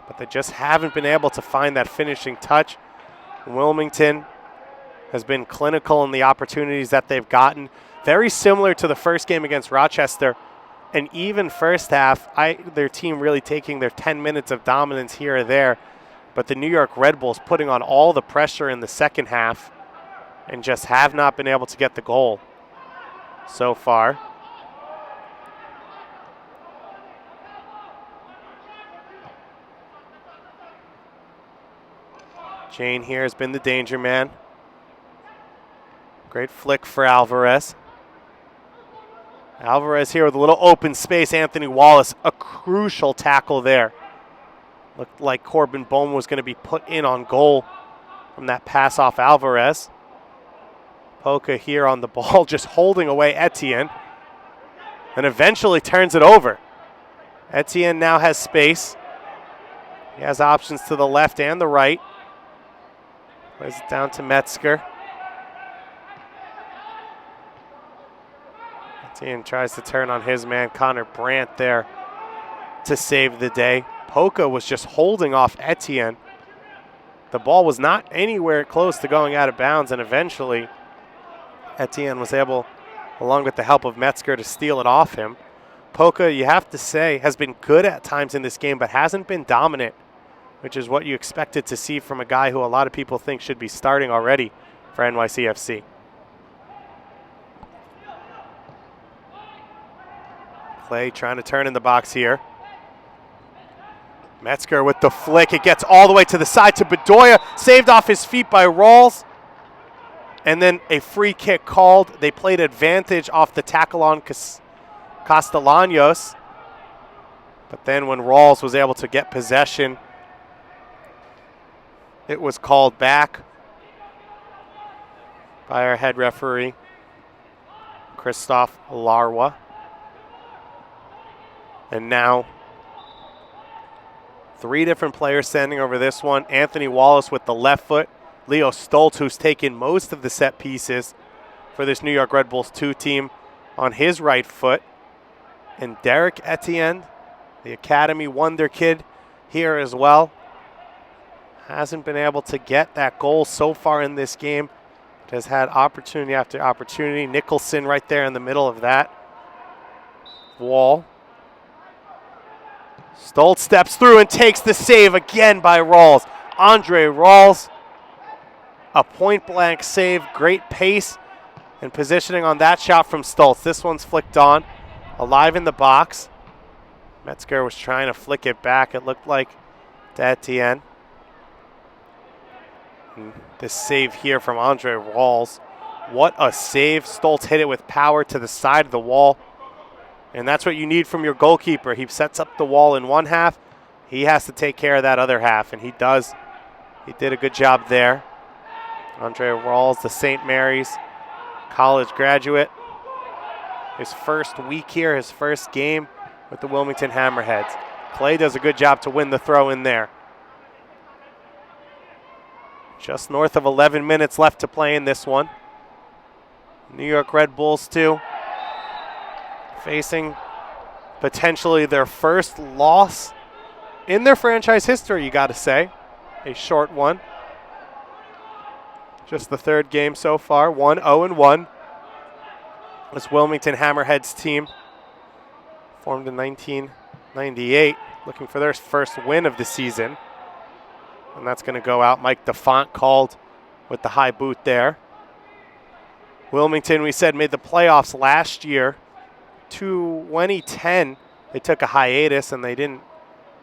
Speaker 1: But they just haven't been able to find that finishing touch. Wilmington has been clinical in the opportunities that they've gotten. Very similar to the first game against Rochester. And even first half, their team really taking their 10 minutes of dominance here or there. But the New York Red Bulls putting on all the pressure in the second half and just have not been able to get the goal so far. Jane here has been the danger man. Great flick for Alvarez. Alvarez here with a little open space. Anthony Wallace, a crucial tackle there. Looked like Corbin Bowman was going to be put in on goal from that pass off Alvarez. Polka here on the ball, just holding away Etienne. And eventually turns it over. Etienne now has space. He has options to the left and the right. Plays it down to Metzger. Etienne tries to turn on his man, Connor Brandt, there to save the day. Polka was just holding off Etienne. The ball was not anywhere close to going out of bounds, and eventually Etienne was able, along with the help of Metzger, to steal it off him. Polka, you have to say, has been good at times in this game, but hasn't been dominant, which is what you expected to see from a guy who a lot of people think should be starting already for NYCFC. Clay trying to turn in the box here. Metzger with the flick. It gets all the way to the side to Bedoya. Saved off his feet by Rawls. And then a free kick called. They played advantage off the tackle on Castellanos. But then when Rawls was able to get possession, it was called back. by our head referee, Christoph Larwa. And now, 3 different players standing over this one. Anthony Wallace with the left foot. Leo Stoltz, who's taken most of the set pieces for this New York Red Bulls 2 team, on his right foot. And Derek Etienne, the Academy Wonder Kid, here as well. Hasn't been able to get that goal so far in this game, but has had opportunity after opportunity. Nicholson right there in the middle of that wall. Stoltz steps through and takes the save again by Rawls. Andre Rawls, a point-blank save, great pace and positioning on that shot from Stoltz. This one's flicked on, alive in the box. Metzger was trying to flick it back, it looked like, to Etienne. And this save here from Andre Rawls. What a save. Stoltz hit it with power to the side of the wall. And that's what you need from your goalkeeper. He sets up the wall in one half. He has to take care of that other half, and he does. He did a good job there. Andre Rawls, the St. Mary's college graduate. His first week here, his first game with the Wilmington Hammerheads. Clay does a good job to win the throw in there. Just north of 11 minutes left to play in this one. New York Red Bulls 2 facing potentially their first loss in their franchise history, you got to say. A short one. Just the 3rd game so far, 1-0-1. This Wilmington Hammerheads team, formed in 1998, looking for their first win of the season. And that's going to go out. Mike DeFont called with the high boot there. Wilmington, we said, made the playoffs last year. 2010, they took a hiatus and they didn't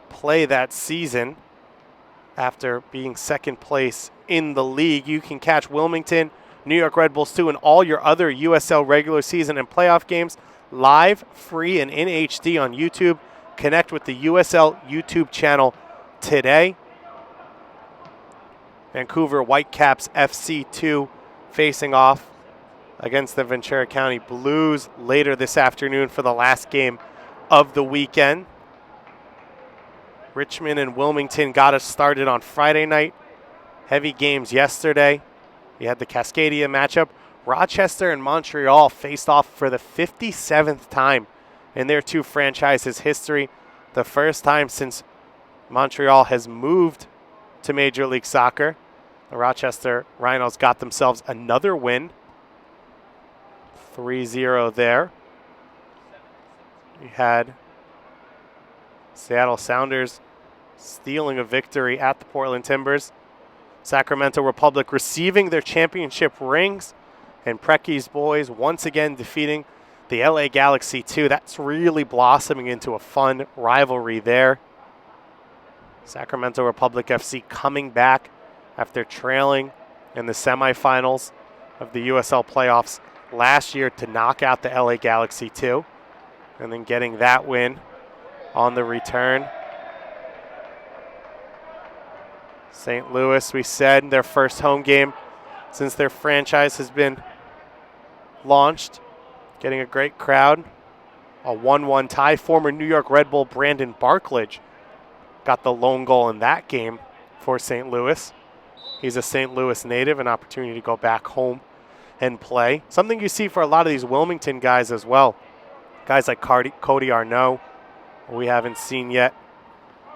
Speaker 1: play that season after being 2nd place in the league. You can catch Wilmington, New York Red Bulls 2, and all your other USL regular season and playoff games live, free, and in HD on YouTube. Connect with the USL YouTube channel today. Vancouver Whitecaps FC 2 facing off against the Ventura County Blues later this afternoon for the last game of the weekend. Richmond and Wilmington got us started on Friday night. Heavy games yesterday. You had the Cascadia matchup. Rochester and Montreal faced off for the 57th time in their 2 franchises' history. The first time since Montreal has moved to Major League Soccer. The Rochester Rhinos got themselves another win. 3-0 there. We had Seattle Sounders stealing a victory at the Portland Timbers. Sacramento Republic receiving their championship rings. And Precky's boys once again defeating the LA Galaxy 2. That's really blossoming into a fun rivalry there. Sacramento Republic FC coming back after trailing in the semifinals of the USL playoffs last year to knock out the LA Galaxy 2. And then getting that win on the return. St. Louis, we said, their first home game since their franchise has been launched. Getting a great crowd. A 1-1 tie. Former New York Red Bull Brandon Barklage got the lone goal in that game for St. Louis. He's a St. Louis native, an opportunity to go back home and play. Something you see for a lot of these Wilmington guys as well. Guys like Cody Arnaud, we haven't seen yet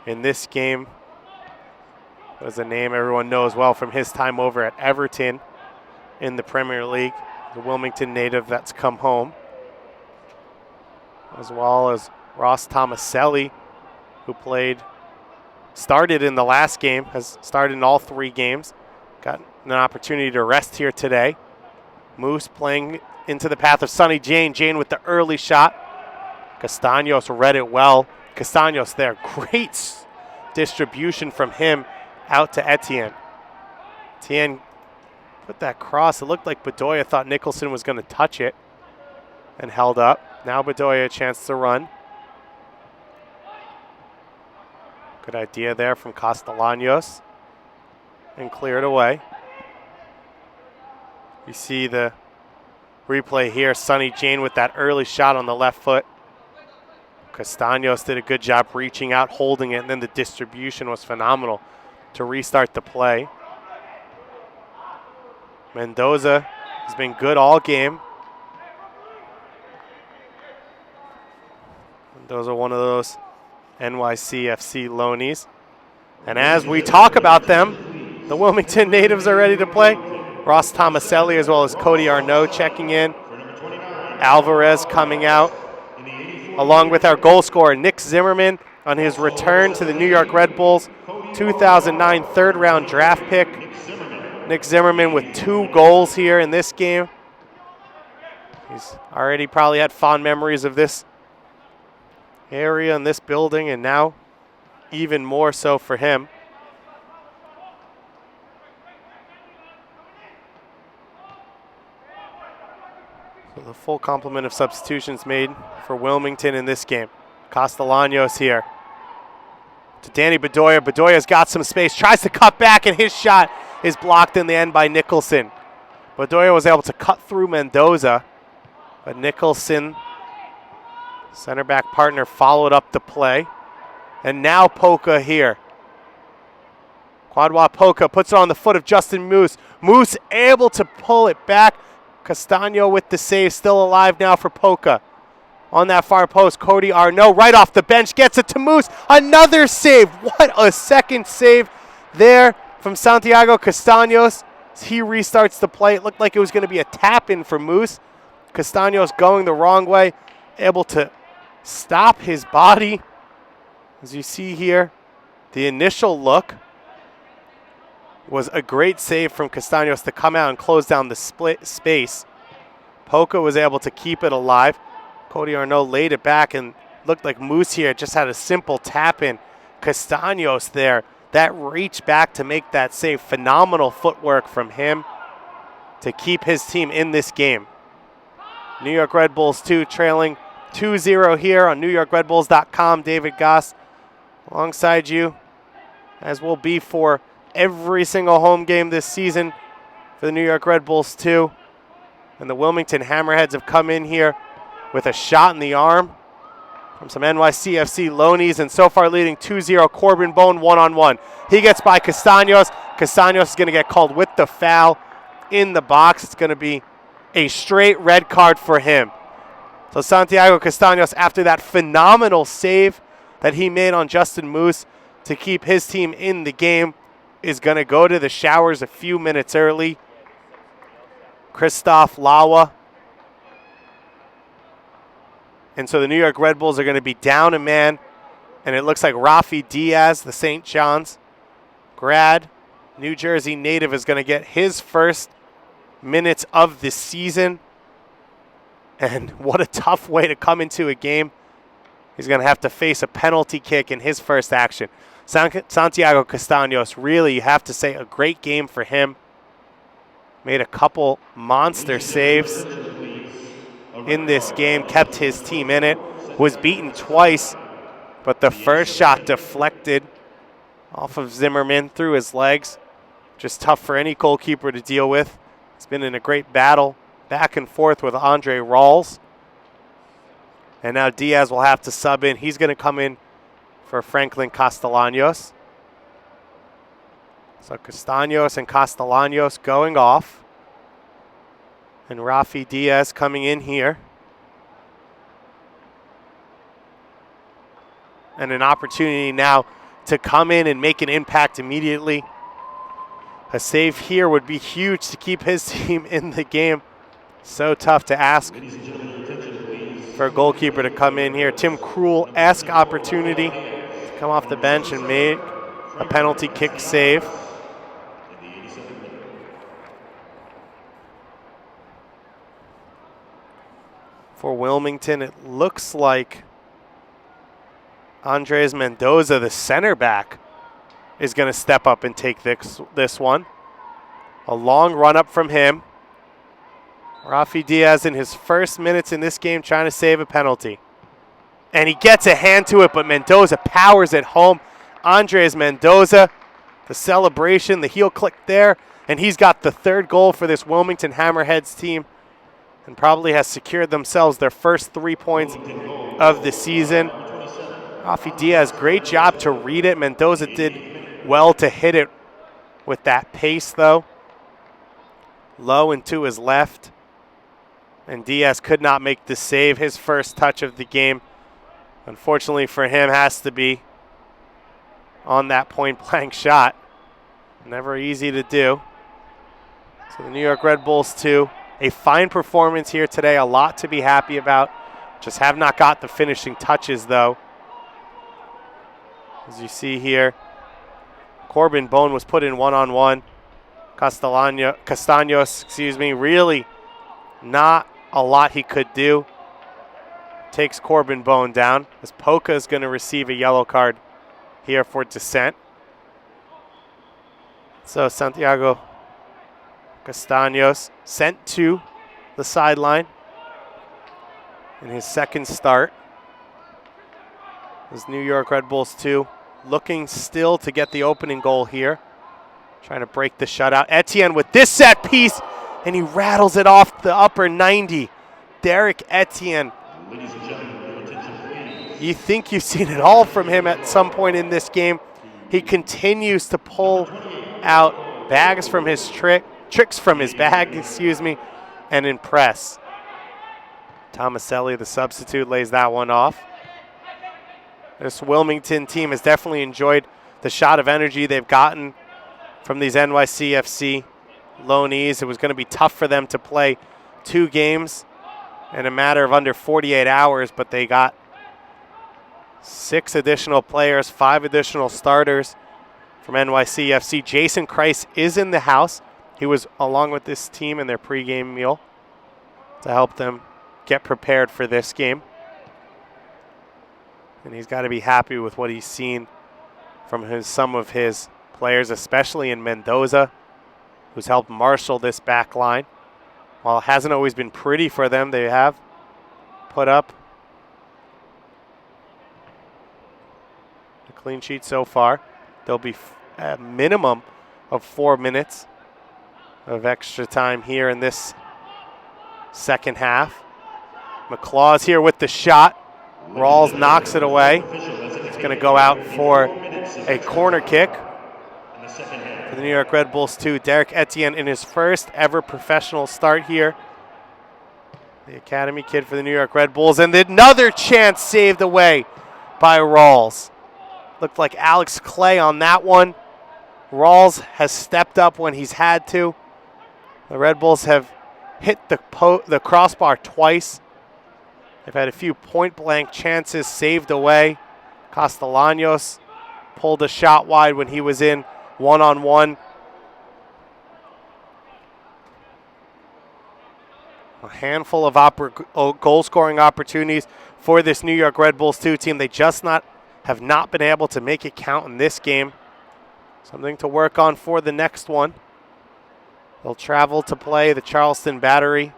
Speaker 1: in this game. Was a name everyone knows well from his time over at Everton in the Premier League. The Wilmington native that's come home. As well as Ross Tomaselli, who started in the last game, has started in all 3 games. Got an opportunity to rest here today. Moose playing into the path of Sonny Jane. Jane with the early shot. Castaños read it well. Castaños there. Great distribution from him out to Etienne. Etienne put that cross. It looked like Bedoya thought Nicholson was going to touch it and held up. Now Bedoya a chance to run. Good idea there from Castellanos. And cleared away. You see the replay here. Sonny Jane with that early shot on the left foot. Castaños did a good job reaching out, holding it, and then the distribution was phenomenal to restart the play. Mendoza has been good all game. Mendoza, one of those NYCFC loanies. And as we talk about them, the Wilmington natives are ready to play. Ross Tomaselli as well as Cody Arnaud checking in. Alvarez coming out, along with our goal scorer, Nick Zimmerman, on his return to the New York Red Bulls, 2009 third-round draft pick. Nick Zimmerman with 2 goals here in this game. He's already probably had fond memories of this area and this building, and now even more so for him. So the full complement of substitutions made for Wilmington in this game. Castellanos here to Danny Bedoya. Bedoya's got some space, tries to cut back, and his shot is blocked in the end by Nicholson. Bedoya was able to cut through Mendoza, but Nicholson, center back partner, followed up the play. And now Poca here. Kwadwo Poca puts it on the foot of Justin Moose. Moose able to pull it back. Castaño with the save, still alive now for Poca. On that far post, Cody Arnaud right off the bench gets it to Moose. Another save. What a second save there from Santiago Castaños. He restarts the play. It looked like it was going to be a tap-in for Moose. Castaños going the wrong way, able to stop his body. As you see here, the initial look was a great save from Castaños to come out and close down the split space. Poca was able to keep it alive. Cody Arnaud laid it back and looked like Moose here just had a simple tap-in. Castaños there, that reach back to make that save. Phenomenal footwork from him to keep his team in this game. New York Red Bulls 2 trailing 2-0 here on NewYorkRedBulls.com. David Goss alongside you, as will be for every single home game this season for the New York Red Bulls 2. And the Wilmington Hammerheads have come in here with a shot in the arm from some NYCFC loanies, and so far leading 2-0. Corbin Bone one-on-one. He gets by Castaños. Castaños is going to get called with the foul in the box. It's going to be a straight red card for him. So Santiago Castaños, after that phenomenal save that he made on Justin Moose to keep his team in the game, is going to go to the showers a few minutes early. Christoph Lawa. And so the New York Red Bulls are going to be down a man, and it looks like Rafi Diaz, the St. John's grad, New Jersey native, is going to get his first minutes of the season. And what a tough way to come into a game. He's going to have to face a penalty kick in his first action. Santiago Castaños, really, you have to say, a great game for him. Made a couple monster saves in this game, kept his team in it, was beaten twice, but the first shot deflected off of Zimmerman through his legs. Just tough for any goalkeeper to deal with. He's been in a great battle back and forth with Andre Rawls. And now Diaz will have to sub in. He's going to come in for Franklin Castellanos. So Castaños and Castellanos going off. And Rafi Diaz coming in here. And an opportunity now to come in and make an impact immediately. A save here would be huge to keep his team in the game. So tough to ask for a goalkeeper to come in here. Tim Krul-esque opportunity to come off the bench and make a penalty kick save. For Wilmington, it looks like Andres Mendoza, the center back, is going to step up and take this one. A long run up from him. Rafi Diaz in his first minutes in this game trying to save a penalty. And he gets a hand to it, but Mendoza powers it home. Andres Mendoza, the celebration, the heel click there, And he's got the third goal for this Wilmington Hammerheads team and probably has secured themselves their first 3 points of the season. Rafi Diaz, great job to read it. Mendoza did well to hit it with that pace, though. Low and to his left. And Diaz could not make the save. His first touch of the game, unfortunately for him, has to be on that point-blank shot. Never easy to do. So the New York Red Bulls, too. A fine performance here today. A lot to be happy about. Just have not got the finishing touches, though. As you see here, Corbin Bone was put in one-on-one. Castaños, really not a lot he could do. Takes Corbin Bone down, as Polka is going to receive a yellow card here for dissent. So Santiago Castaños sent to the sideline in his second start. As New York Red Bulls 2 looking still to get the opening goal here. Trying to break the shutout. Etienne with this set piece, and he rattles it off the upper 90. Derek Etienne. You think you've seen it all from him at some point in this game. He continues to pull out bags from his tricks from his bag, and impress. Tomaselli, the substitute, lays that one off. This Wilmington team has definitely enjoyed the shot of energy they've gotten from these NYCFC loanees. It was going to be tough for them to play 2 games in a matter of under 48 hours, but they got 6 additional players, 5 additional starters from NYCFC. Jason Kreis is in the house. He was along with this team in their pregame meal to help them get prepared for this game. And he's got to be happy with what he's seen from some of his players, especially in Mendoza, who's helped marshal this back line. While it hasn't always been pretty for them, they have put up a clean sheet so far. There'll be a minimum of 4 minutes of extra time here in this second half. McClaw's here with the shot. Rawls knocks it away. It's going to go out for a corner kick for the New York Red Bulls 2. Derek Etienne in his first ever professional start here. The academy kid for the New York Red Bulls. And another chance saved away by Rawls. Looked like Alex Clay on that one. Rawls has stepped up when he's had to. The Red Bulls have hit the crossbar twice. They've had a few point-blank chances saved away. Castellanos pulled a shot wide when he was in one-on-one. A handful of goal-scoring opportunities for this New York Red Bulls 2 team. They just have not been able to make it count in this game. Something to work on for the next one. They'll travel to play the Charleston Battery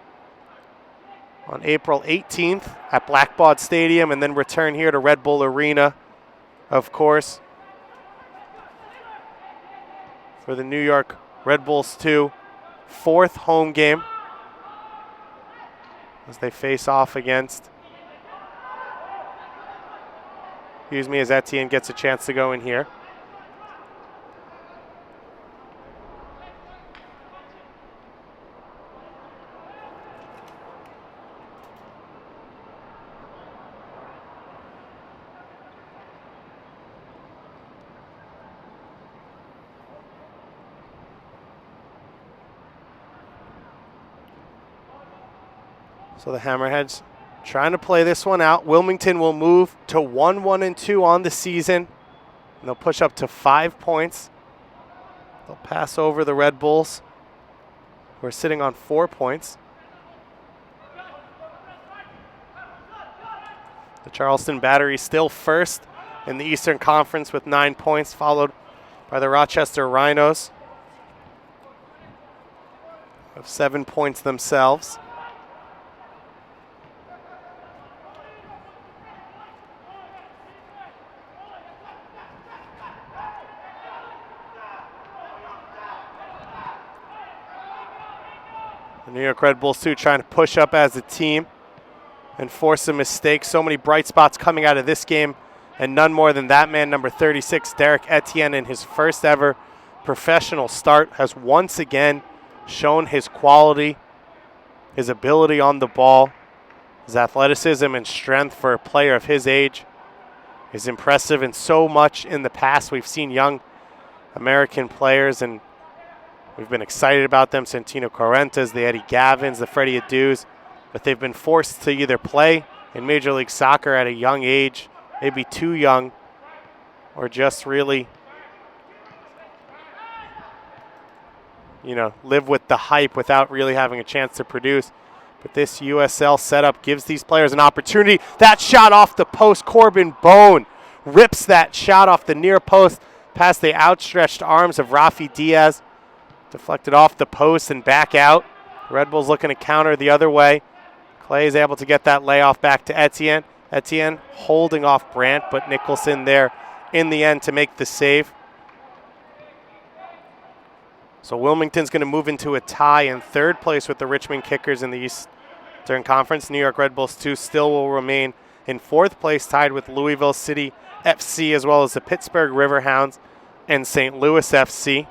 Speaker 1: on April 18th at Blackbaud Stadium, and then return here to Red Bull Arena, of course, for the New York Red Bulls 2 4th home game as they face off against, as Etienne gets a chance to go in here. So the Hammerheads trying to play this one out. Wilmington will move to 1-1-2 on the season, and they'll push up to 5 points. They'll pass over the Red Bulls, who are sitting on 4 points. The Charleston Battery still first in the Eastern Conference with 9 points, followed by the Rochester Rhinos of 7 points themselves. York Red Bulls too trying to push up as a team and force a mistake. So many bright spots coming out of this game, and none more than that man, number 36, Derek Etienne, in his first ever professional start, has once again shown his quality, his ability on the ball, his athleticism and strength for a player of his age is impressive. And so much in the past we've seen young American players, and we've been excited about them. Santino Correntes, the Eddie Gavins, the Freddie Adus, but they've been forced to either play in Major League Soccer at a young age, maybe too young, or just really, live with the hype without really having a chance to produce. But this USL setup gives these players an opportunity. That shot off the post, Corbin Bone rips that shot off the near post past the outstretched arms of Rafi Diaz. Deflected off the post and back out. Red Bulls looking to counter the other way. Clay is able to get that layoff back to Etienne. Etienne holding off Brandt, but Nicholson there in the end to make the save. So Wilmington's going to move into a tie in third place with the Richmond Kickers in the Eastern Conference. New York Red Bulls 2 still will remain in fourth place, tied with Louisville City FC, as well as the Pittsburgh Riverhounds and St. Louis FC.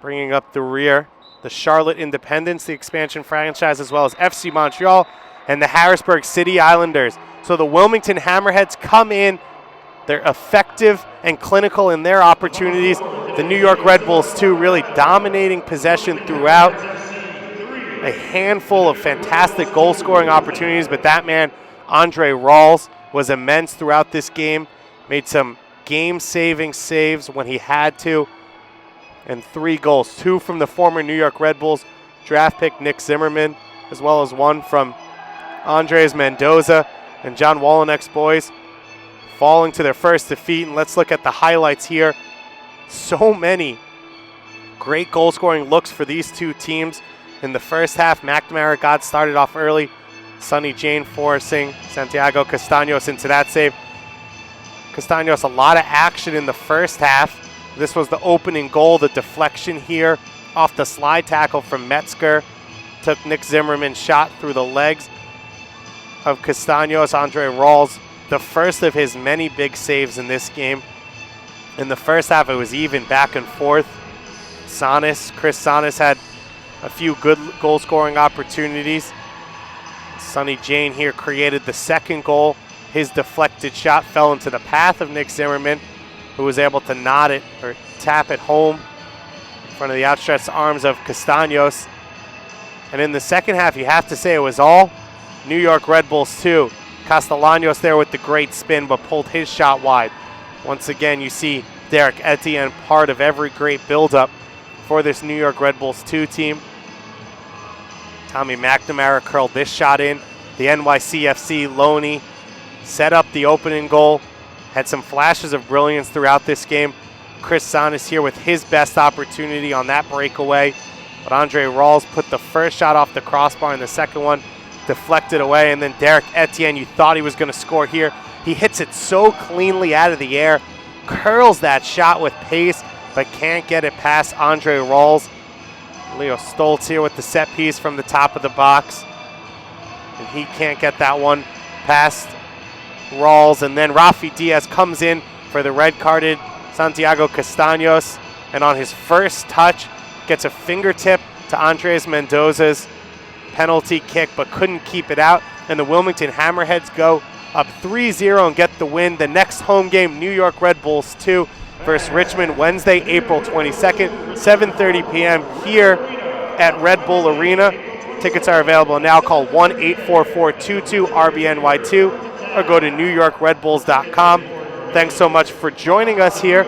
Speaker 1: Bringing up the rear, the Charlotte Independents, the expansion franchise, as well as FC Montreal and the Harrisburg City Islanders. So the Wilmington Hammerheads come in. They're effective and clinical in their opportunities. The New York Red Bulls, too, really dominating possession throughout. A handful of fantastic goal-scoring opportunities, but that man, Andre Rawls, was immense throughout this game. Made some game-saving saves when he had to. And 3 goals, 2 from the former New York Red Bulls draft pick Nick Zimmerman, as well as 1 from Andres Mendoza and John Wolinek's boys, falling to their first defeat. And let's look at the highlights here. So many great goal-scoring looks for these two teams. In the first half, McNamara got started off early. Sonny Jane forcing Santiago Castaños into that save. Castaños, a lot of action in the first half. This was the opening goal, the deflection here off the slide tackle from Metzger. Took Nick Zimmerman's shot through the legs of Castaños. Andre Rawls, the first of his many big saves in this game. In the first half, it was even back and forth. Chris Sonis had a few good goal-scoring opportunities. Sonny Jane here created the second goal. His deflected shot fell into the path of Nick Zimmerman, who was able to nod it or tap it home in front of the outstretched arms of Castaños. And in the second half, you have to say it was all New York Red Bulls too. Castellanos there with the great spin, but pulled his shot wide. Once again, you see Derek Etienne part of every great build-up for this New York Red Bulls 2 team. Tommy McNamara curled this shot in. The NYCFC Loney set up the opening goal. Had some flashes of brilliance throughout this game. Chris Sonis here with his best opportunity on that breakaway. But Andre Rawls put the first shot off the crossbar and the second one deflected away. And then Derek Etienne, you thought he was going to score here. He hits it so cleanly out of the air, curls that shot with pace, but can't get it past Andre Rawls. Leo Stoltz here with the set piece from the top of the box. And he can't get that one past Rawls. And then Rafi Diaz comes in for the red-carded Santiago Castaños. And on his first touch, gets a fingertip to Andres Mendoza's penalty kick, but couldn't keep it out. And the Wilmington Hammerheads go up 3-0 and get the win. The next home game, New York Red Bulls 2 versus Richmond, Wednesday, April 22nd, 7:30 p.m. here at Red Bull Arena. Tickets are available now. Call 1-844-22-RBNY2 or go to NewYorkRedBulls.com. Thanks so much for joining us here.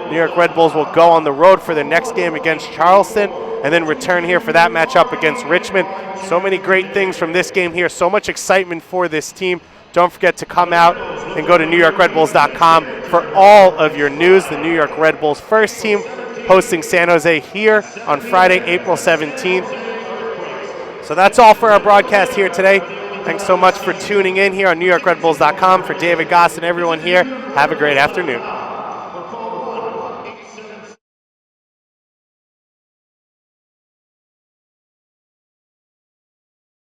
Speaker 1: New York Red Bulls will go on the road for the next game against Charleston and then return here for that matchup against Richmond. So many great things from this game here. So much excitement for this team. Don't forget to come out and go to NewYorkRedBulls.com for all of your news. The New York Red Bulls first team hosting San Jose here on Friday, April 17th. So that's all for our broadcast here today. Thanks so much for tuning in here on NewYorkRedBulls.com. For David Goss and everyone here, have a great afternoon.